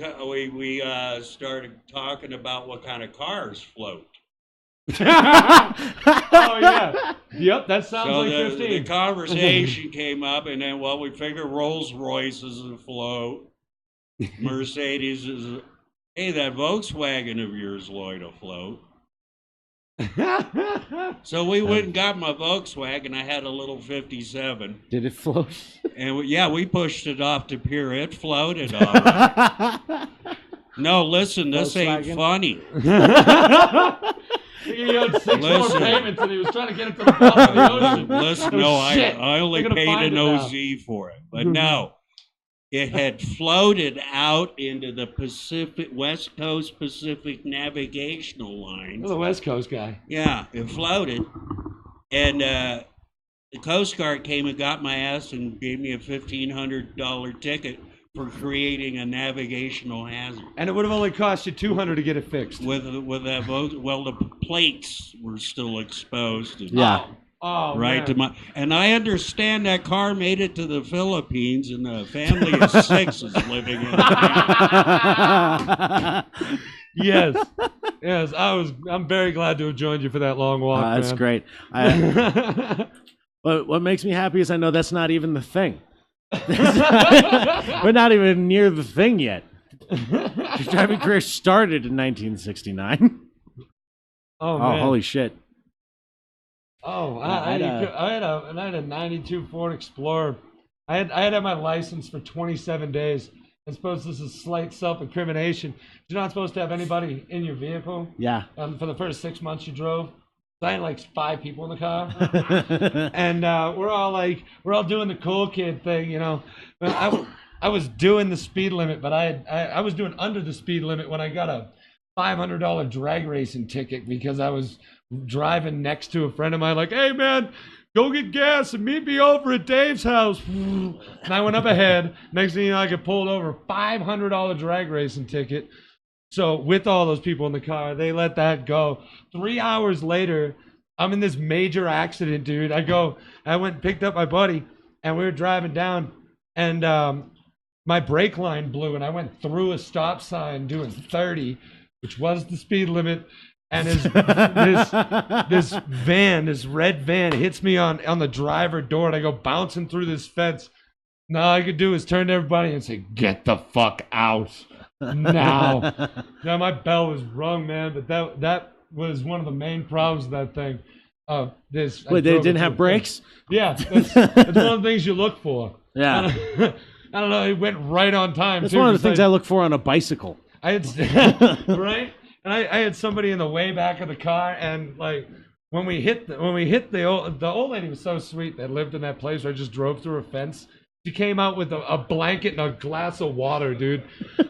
started talking about what kind of cars float. Oh yeah. Yep, that sounds So like the 15. conversation came up, and then, well, we figured Rolls Royce is afloat. Mercedes is, hey, that Volkswagen of yours, Lloyd, afloat. So we went and got my Volkswagen. I had a little 57. Did it float? And we pushed it off the pier. It floated all right. No, listen, this ain't Volkswagen? funny. He owed 6 more Listen. payments and he was trying to get it to the bottom of the ocean. Listen, Oh, no, shit. I only They're gonna paid find an it now. OZ for it. But no, it had floated out into the West Coast Pacific navigational lines. You're the West Coast guy. Yeah, it floated. And the Coast Guard came and got my ass and gave me a $1,500 ticket for creating a navigational hazard. And it would have only cost you $200 to get it fixed. With that vote, well, the plates were still exposed. And, Yeah. Oh, Right to man. my, and I understand that car made it to the Philippines, and a family of 6 is living in it. Yes. Yes, I'm very glad to have joined you for that long walk. That's man. great. But what makes me happy is I know that's not even the thing. We're not even near the thing yet. Your driving career started in 1969. Oh, Oh, man. holy shit. Oh, I had a 92 Ford Explorer. I had my license for 27 days. I suppose this is slight self-incrimination. You're not supposed to have anybody in your vehicle Yeah. for the first 6 months you drove. So I had like 5 people in the car. And we're all doing the cool kid thing, you know. I was doing the speed limit, but I was doing under the speed limit when I got a $500 drag racing ticket because I was driving next to a friend of mine. Like, hey man, go get gas and meet me over at Dave's house. And I went up ahead. Next thing you know, I get pulled over. $500 drag racing ticket. So with all those people in the car, they let that go. 3 hours later, I'm in this major accident, dude. I went and picked up my buddy. and we were driving down, and my brake line blew, and I went through a stop sign doing 30, which was the speed limit. And this red van hits me on the driver door, and I go bouncing through this fence. And all I could do is turn to everybody and say, "Get the fuck out now!" Now my bell was rung, man. But that was one of the main problems with that thing. Wait, they didn't have brakes? Yeah, that's one of the things you look for. Yeah, I don't know. It went right on time. That's one of the things I look for on a bicycle. I had right. And I had somebody in the way back of the car, and like when we hit the old lady was so sweet that lived in that place where I just drove through a fence. She came out with a blanket and a glass of water, dude.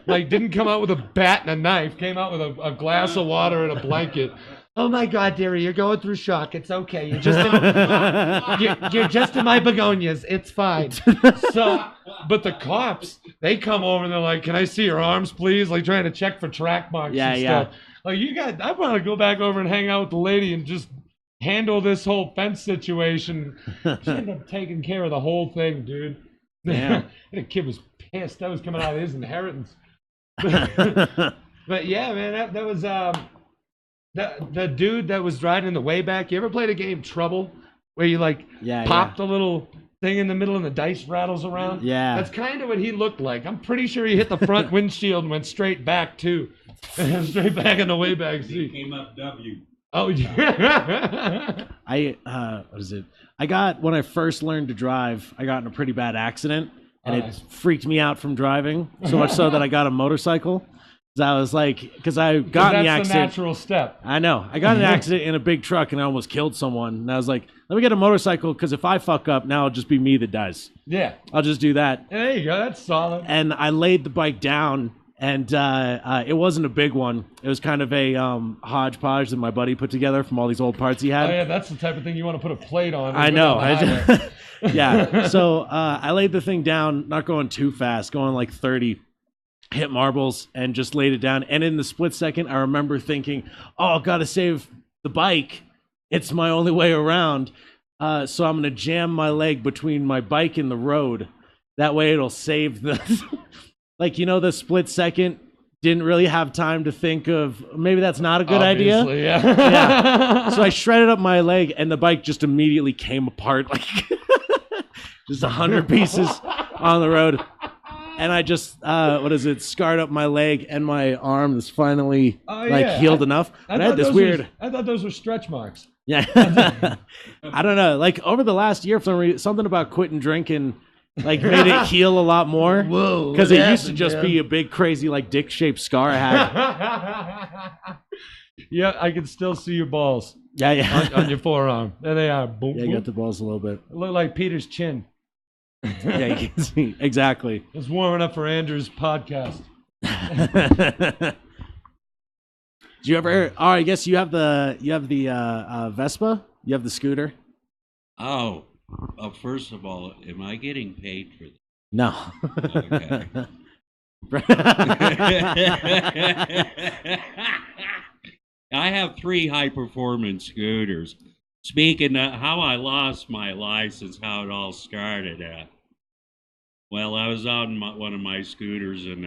Like didn't come out with a bat and a knife. Came out with a glass of water and a blanket. Oh my God, dearie, you're going through shock. It's okay. You're just you're just in my begonias. It's fine. So, but the cops, they come over and they're like, "Can I see your arms, please?" Like trying to check for track marks and stuff. Like I want to go back over and hang out with the lady and just handle this whole fence situation. She ended up taking care of the whole thing, dude. Yeah. The kid was pissed. That was coming out of his inheritance. But yeah, man, that was the dude that was riding in the way back. You ever played a game Trouble where you like pop the little thing in the middle and the dice rattles around? Yeah. That's kind of what he looked like. I'm pretty sure he hit the front windshield and went straight back too. Straight back in the way back seat. He came up W. Oh yeah. What is it? I got, when I first learned to drive, I got in a pretty bad accident, and it freaked me out from driving, so much so that I got a motorcycle. I was like, because I got in the accident. That's the natural step. I know. I got in an accident in a big truck, and I almost killed someone. And I was like, let me get a motorcycle, because if I fuck up, now it'll just be me that dies. Yeah. I'll just do that. Yeah, there you go. That's solid. And I laid the bike down, and it wasn't a big one. It was kind of a hodgepodge that my buddy put together from all these old parts he had. Oh, yeah, that's the type of thing you want to put a plate on. I know. Yeah. So I laid the thing down, not going too fast, going like 30. Hit marbles and just laid it down. And in the split second, I remember thinking, oh, I've got to save the bike. It's my only way around. So I'm going to jam my leg between my bike and the road. That way it'll save the... like, the split second, didn't really have time to think of, maybe that's not a good idea. Yeah. So I shredded up my leg, and the bike just immediately came apart. Like, just 100 pieces on the road. And I just, scarred up my leg, and my arm is finally healed enough. But I had this weird. I thought those were stretch marks. Yeah. I don't know. Like over the last year, something about quitting drinking, like made it heal a lot more. Whoa. Because it used to just be a big, crazy, like dick-shaped scar I had. Yeah, I can still see your balls. Yeah. on your forearm. There they are. Boom, yeah, you got the balls a little bit. It looked like Peter's chin. Yeah, you can see exactly. It's warming up for Andrew's podcast. Do you ever? Oh, I guess you have the Vespa. You have the scooter. Oh, first of all, am I getting paid for this? No. Okay. I have 3 high-performance scooters. Speaking of how I lost my license, how it all started. Well, I was on one of my scooters, and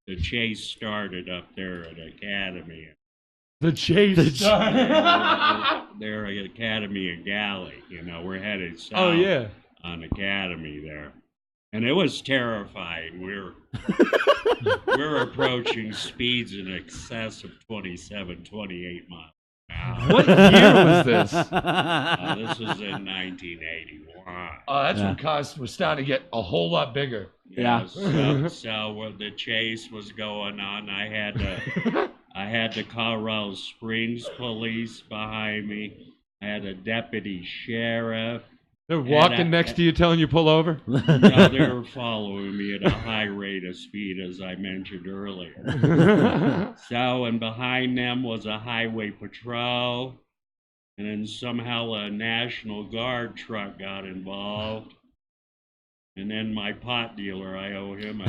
the chase started up there at Academy. The chase started. They're at Academy and Galley. We're headed south. Oh yeah. On Academy there, and it was terrifying. We're approaching speeds in excess of 27, 28 miles. What year was this? This was in 1981. Oh, that's when cars were starting to get a whole lot bigger. Yeah. So when the chase was going on, I had the Colorado Springs police behind me. I had a deputy sheriff. They're walking next to you, telling you pull over. No, they were following me at a high rate of speed, as I mentioned earlier. So, and behind them was a highway patrol, and then somehow a National Guard truck got involved. And then my pot dealer, I owe him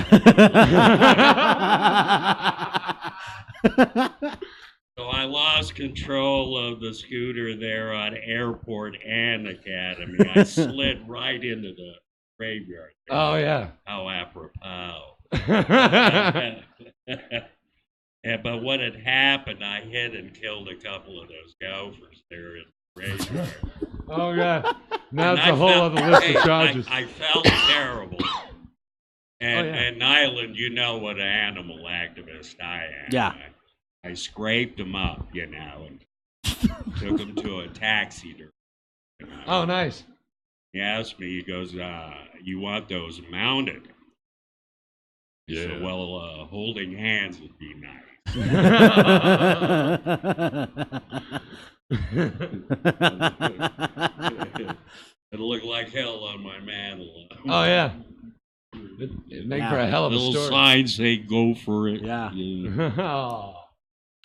So I lost control of the scooter there on Airport and Academy. I slid right into graveyard. Oh yeah. How apropos. Yeah, but what had happened, I hit and killed a couple of those gophers there in the graveyard. Oh yeah. Now And it's a I whole felt- other list hey, of charges. I felt terrible. And, Oh, yeah. and Nyland, you know what an animal activist I am. Yeah. I scraped him up, and took him to a taxi. Oh nice. He asked me, he goes, you want those mounted? I said, well, holding hands would be nice. It'll look like hell on my mantle. Oh yeah. It'd make for a hell of a Little story. signs say go for it. Yeah. Oh.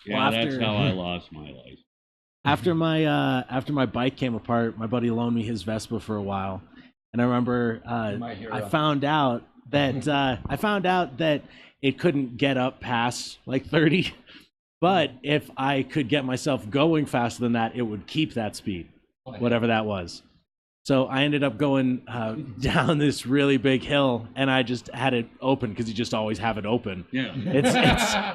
Yeah, Well, that's after- how I lost my life. After my bike came apart, my buddy loaned me his Vespa for a while, and I remember My hero. I found out that it couldn't get up past like 30, but if I could get myself going faster than that, it would keep that speed, whatever that was. So I ended up going down this really big hill, and I just had it open because you just always have it open. Yeah.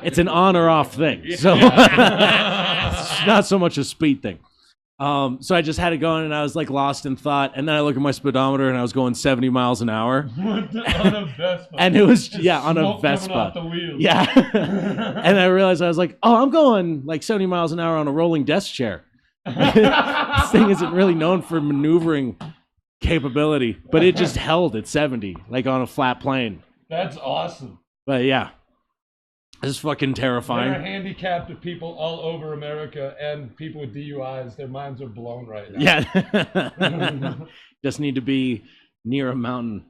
It's an on or off thing, so it's not so much a speed thing. So I just had it going, and I was like lost in thought, and then I look at my speedometer, and I was going 70 miles an hour, On a Vespa. and it was Just on a smoke coming Vespa. off the wheels. Yeah, and I realized I was like, oh, I'm going like 70 miles an hour on a rolling desk chair. This thing isn't really known for maneuvering capability, but it just held at 70, like on a flat plane. That's awesome. But yeah, it's fucking There are terrifying. handicapped people all over America and people with DUIs. Their minds are blown right now. Yeah, just need to be near a mountain.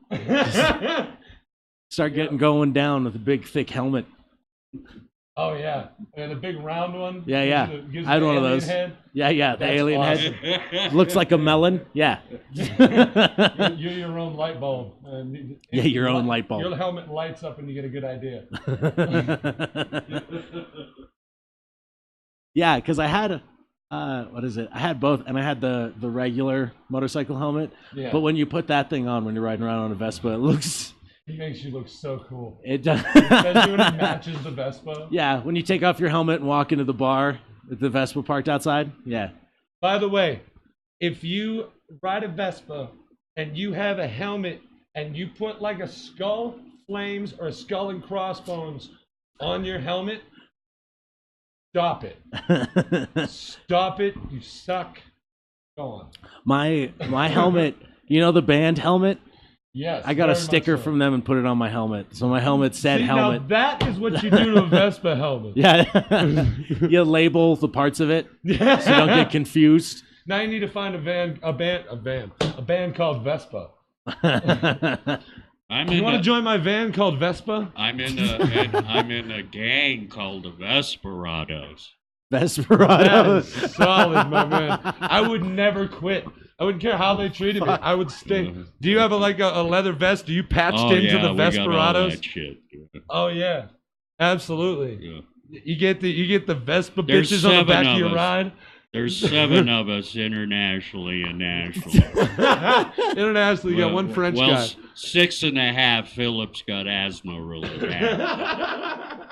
Start getting going down with a big thick helmet. Oh yeah, and the big round one. Yeah, yeah. Gives I had the one of alien those. Head. Yeah, the That's alien awesome. head looks like a melon. Yeah. You're your own light bulb. And Yeah, your own light bulb. Your helmet lights up and you get a good idea. Yeah, because I had what is it? I had both, and I had the regular motorcycle helmet. Yeah. But when you put that thing on when you're riding around on a Vespa, it looks It makes you look so cool. it does. Especially when it matches the Vespa. Yeah, when you take off your helmet and walk into the bar with the Vespa parked outside. Yeah. By the way, if you ride a Vespa and you have a helmet and you put like a skull flames or a skull and crossbones on your helmet, stop it. Stop it. You suck. Go on. My helmet, you know the band helmet? Yes. I got a very much sticker so. from them and put it on my helmet. So my helmet said See, helmet. Now that is what you do to a Vespa helmet. Yeah. You label the parts of it so you don't get confused. Now you need to find a band called Vespa. I'm You in want to a, join my band called Vespa? I'm in a gang called the Vesperados. That Vesperado. is solid, my man. I would never quit. I wouldn't care how they treated me. I would stay. Do you have a leather vest? Do you patched Oh into yeah, the we got all Vesperados? that shit. Oh yeah, absolutely. Yeah. You get the Vespa There's bitches on the 7 back of of your us. ride. There's 7 of us internationally and nationally. Internationally, you got one French well, guy. 6.5. Philip's got asthma really bad.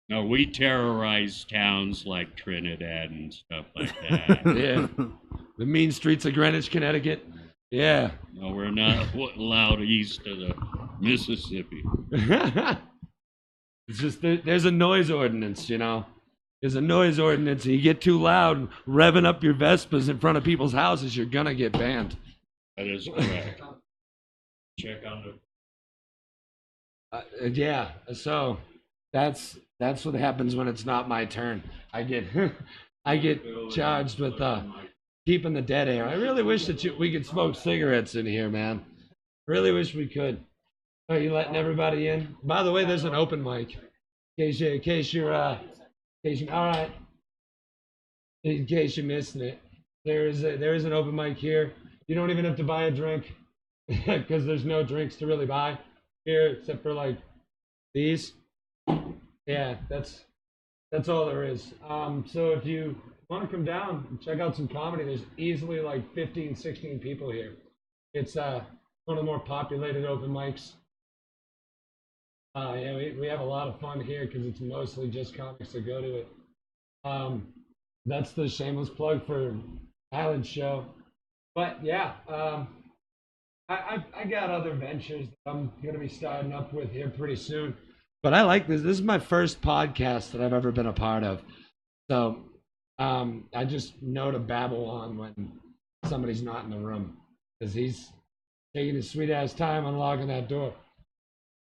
No, we terrorize towns like Trinidad and stuff like that. Yeah, the mean streets of Greenwich, Connecticut. Yeah. No, we're not allowed east of the Mississippi. It's just there's a noise ordinance, you know. There's a noise ordinance, and you get too loud revving up your Vespas in front of people's houses, you're gonna get banned. That is correct. Check on the. Yeah. So that's what happens when it's not my turn. I get I get charged with keeping the dead air. I really wish that we could smoke cigarettes in here, man. Really wish we could. Are you letting everybody in? By the way, there's an open mic. In case you're all right. In case you're missing it, there is an open mic here. You don't even have to buy a drink because there's no drinks to really buy here except for like these. Yeah, that's all there is. So if you want to come down and check out some comedy, there's easily like 15, 16 people here. It's one of the more populated open mics. Yeah, we have a lot of fun here because it's mostly just comics that go to it. That's the shameless plug for Nyland show. But yeah, I got other ventures that I'm going to be starting up with here pretty soon. But I like this. This is my first podcast that I've ever been a part of. So I just know to babble on when somebody's not in the room because he's taking his sweet ass time unlocking that door.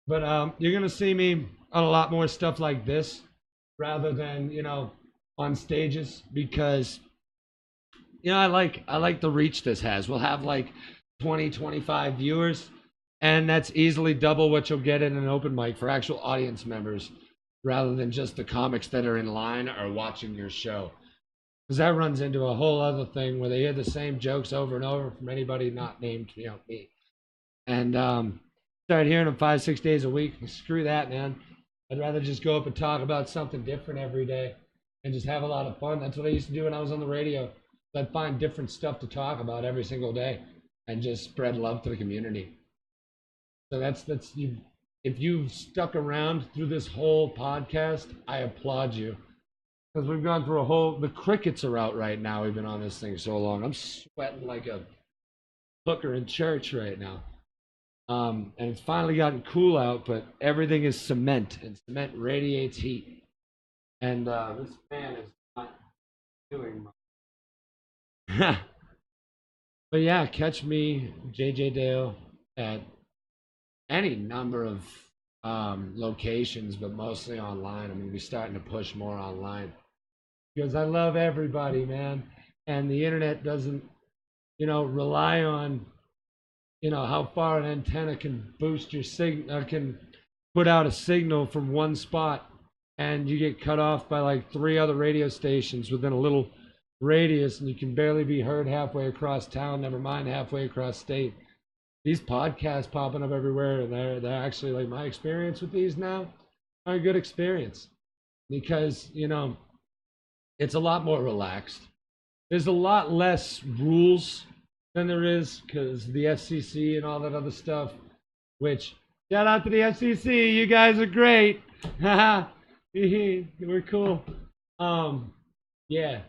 But you're going to see me on a lot more stuff like this rather than, on stages because, I like the reach this has. We'll have like 20, 25 viewers, and that's easily double what you'll get in an open mic for actual audience members rather than just the comics that are in line or watching your show. Because that runs into a whole other thing where they hear the same jokes over and over from anybody not named, me. And start hearing them 5-6 days a week. Screw that, man. I'd rather just go up and talk about something different every day and just have a lot of fun. That's what I used to do when I was on the radio. I'd find different stuff to talk about every single day and just spread love to the community. So that's you. If you've stuck around through this whole podcast, I applaud you. Because we've gone through the crickets are out right now. We've been on this thing so long. I'm sweating like a hooker in church right now. And it's finally gotten cool out, but everything is cement, and cement radiates heat. And this fan is not doing much. But yeah, catch me, JJ Dale, at any number of locations, but mostly online. I'm going to be starting to push more online because I love everybody, man. And the internet doesn't, rely on, how far an antenna can boost your signal, can put out a signal from one spot, and you get cut off by like 3 other radio stations within a little radius, and you can barely be heard halfway across town, never mind halfway across state. These podcasts popping up everywhere, and they're actually, like, my experience with these now are a good experience because, it's a lot more relaxed. There's a lot less rules than there is because the FCC and all that other stuff, which, shout out to the FCC, you guys are great. We're cool. Yeah.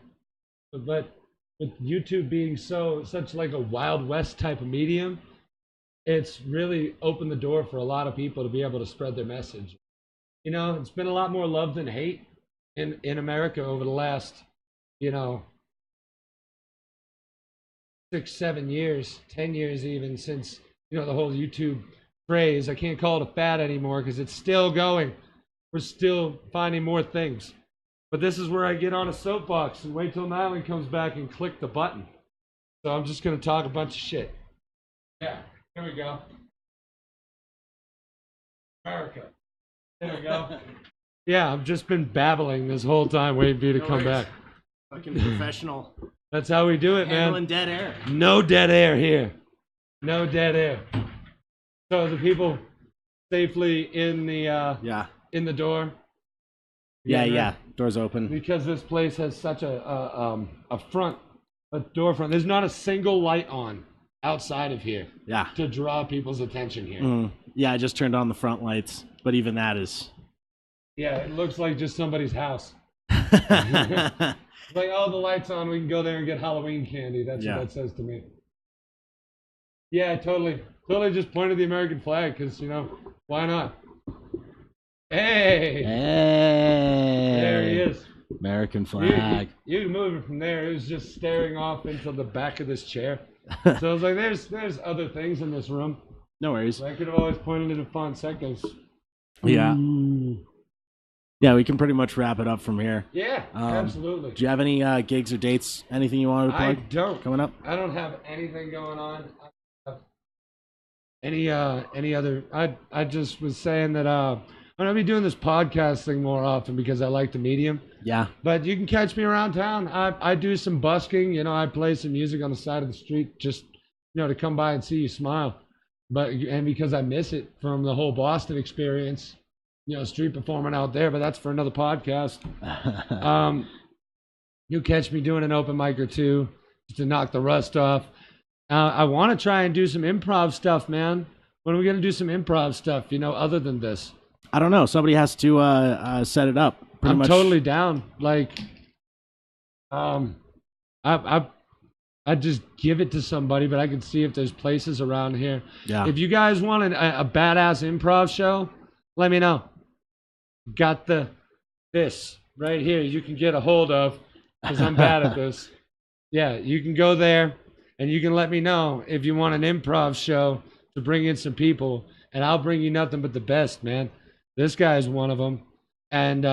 But with YouTube being such like a Wild West type of medium, it's really opened the door for a lot of people to be able to spread their message. It's been a lot more love than hate in America over the last, 6, 7 years, 10 years even, since, the whole YouTube craze. I can't call it a fad anymore because it's still going. We're still finding more things. But this is where I get on a soapbox and wait till Nyland comes back and click the button. So I'm just going to talk a bunch of shit. Yeah, here we go. America. There we go. Yeah, I've just been babbling this whole time waiting for you to come back. Fucking professional. That's how we do it, man. Handling dead air. No dead air here. No dead air. So the people safely in the in the door. Yeah. Doors open. Because this place has such a door front. There's not a single light on outside of here. Yeah. To draw people's attention here. Yeah, I just turned on the front lights, but even that is. Yeah, it looks like just somebody's house. Like, the lights on, we can go there and get Halloween candy. That's what that says to me. Yeah, totally just pointed the American flag because, why not? Hey! There he is. American flag. You can move it from there. It was just staring off into the back of this chair. So I was like, there's other things in this room. No worries. I could have always pointed it at Fonseca's. Yeah. Yeah, we can pretty much wrap it up from here. Yeah, absolutely. Do you have any gigs or dates? Anything you wanted to plug? I don't. Coming up? I don't have anything going on. Any other? I just was saying that I'm gonna be doing this podcast thing more often because I like the medium. Yeah. But you can catch me around town. I do some busking. I play some music on the side of the street just to come by and see you smile. And because I miss it from the whole Boston experience. Street performing out there, but that's for another podcast. You'll catch me doing an open mic or two just to knock the rust off. I want to try and do some improv stuff, man. When are we gonna do some improv stuff? Other than this. I don't know. Somebody has to set it up. I'm totally down. Like, I just give it to somebody, but I can see if there's places around here. Yeah. If you guys want a badass improv show, let me know. Got this right here. You can get a hold of because I'm bad at this. Yeah, you can go there and you can let me know if you want an improv show to bring in some people, and I'll bring you nothing but the best, man. This guy is one of them, and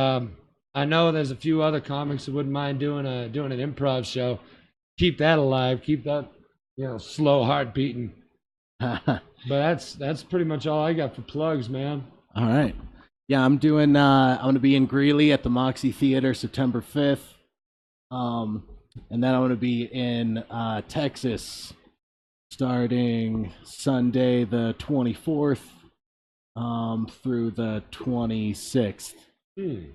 I know there's a few other comics that wouldn't mind doing an improv show. Keep that alive. Keep that slow heart beating. But that's pretty much all I got for plugs, man. All right. Yeah, I'm doing. I'm going to be in Greeley at the Moxie Theater September 5th, and then I'm going to be in Texas starting Sunday the 24th through the 26th.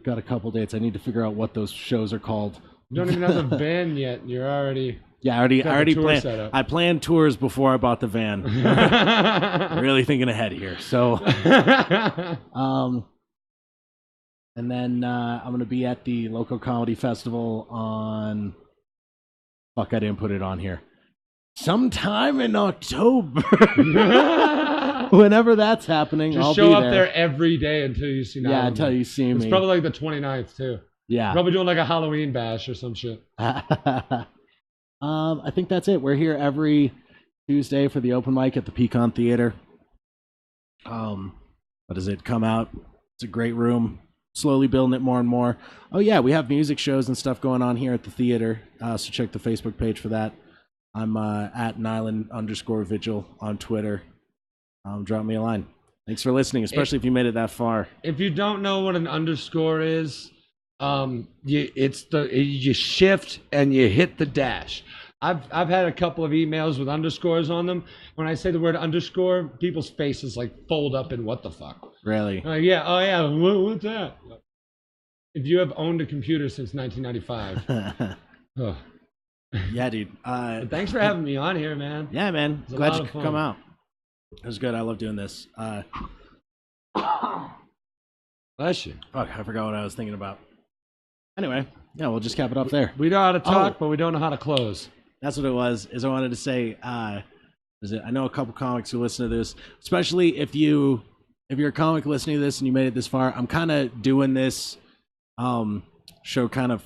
Got a couple dates. I need to figure out what those shows are called. You don't even have the van yet. You're already. Yeah, I already planned. Set up. I planned tours before I bought the van. Really thinking ahead here. So, and then I'm gonna be at the local comedy festival on. Fuck, I didn't put it on here. Sometime in October. Whenever that's happening, Just I'll show be up there every day until you see. Yeah, until you see me. It's probably like the 29th too. Yeah. Probably doing like a Halloween bash or some shit. I think that's it. We're here every Tuesday for the open mic at the Pecan Theater. What does it come out? It's a great room. Slowly building it more and more. Oh yeah, we have music shows and stuff going on here at the theater. So check the Facebook page for that. I'm at Nyland _Vigil on Twitter. Drop me a line. Thanks for listening, especially if you made it that far. If you don't know what an underscore is, you shift and you hit the dash. I've had a couple of emails with underscores on them. When I say the word underscore, people's faces like fold up in what the fuck. Really? Yeah. Oh yeah. What's that? If you have owned a computer since 1995. Oh. Yeah, dude. But thanks for having me on here, man. Yeah, man. Glad you could come out. It was good. I love doing this. Bless you. Fuck, I forgot what I was thinking about. Anyway, yeah, we'll just cap it up there. We know how to talk, but we don't know how to close. That's what it was. Is I wanted to say, I know a couple comics who listen to this, especially if you're a comic listening to this and you made it this far. I'm kind of doing this show kind of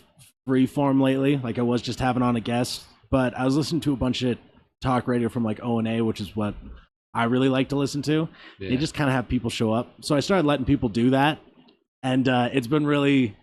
free form lately. Like I was just having on a guest, but I was listening to a bunch of talk radio from like O&A, which is what I really like to listen to. Yeah. They just kind of have people show up. So I started letting people do that. And it's been really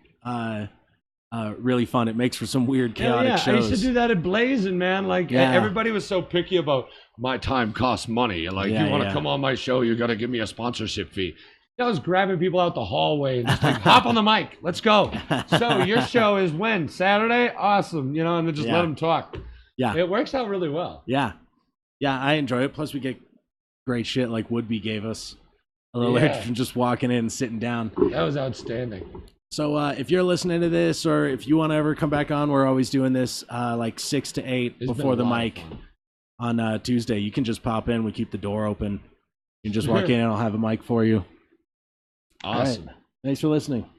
really fun. It makes for some weird chaotic shows. I used to do that at Blazing, man. Like everybody was so picky about my time costs money. Like you want to come on my show, you got to give me a sponsorship fee. I was grabbing people out the hallway and just like, hop on the mic, let's go. So your show is when? Saturday? Awesome. And then just let them talk. Yeah. It works out really well. Yeah. Yeah, I enjoy it. Plus we get great shit like Woodby gave us. A little extra from just walking in and sitting down. That was outstanding. So if you're listening to this, or if you want to ever come back on, we're always doing this like 6 to 8 before the mic on Tuesday. You can just pop in. We keep the door open. You can just walk in and I'll have a mic for you. Awesome. Right. Thanks for listening.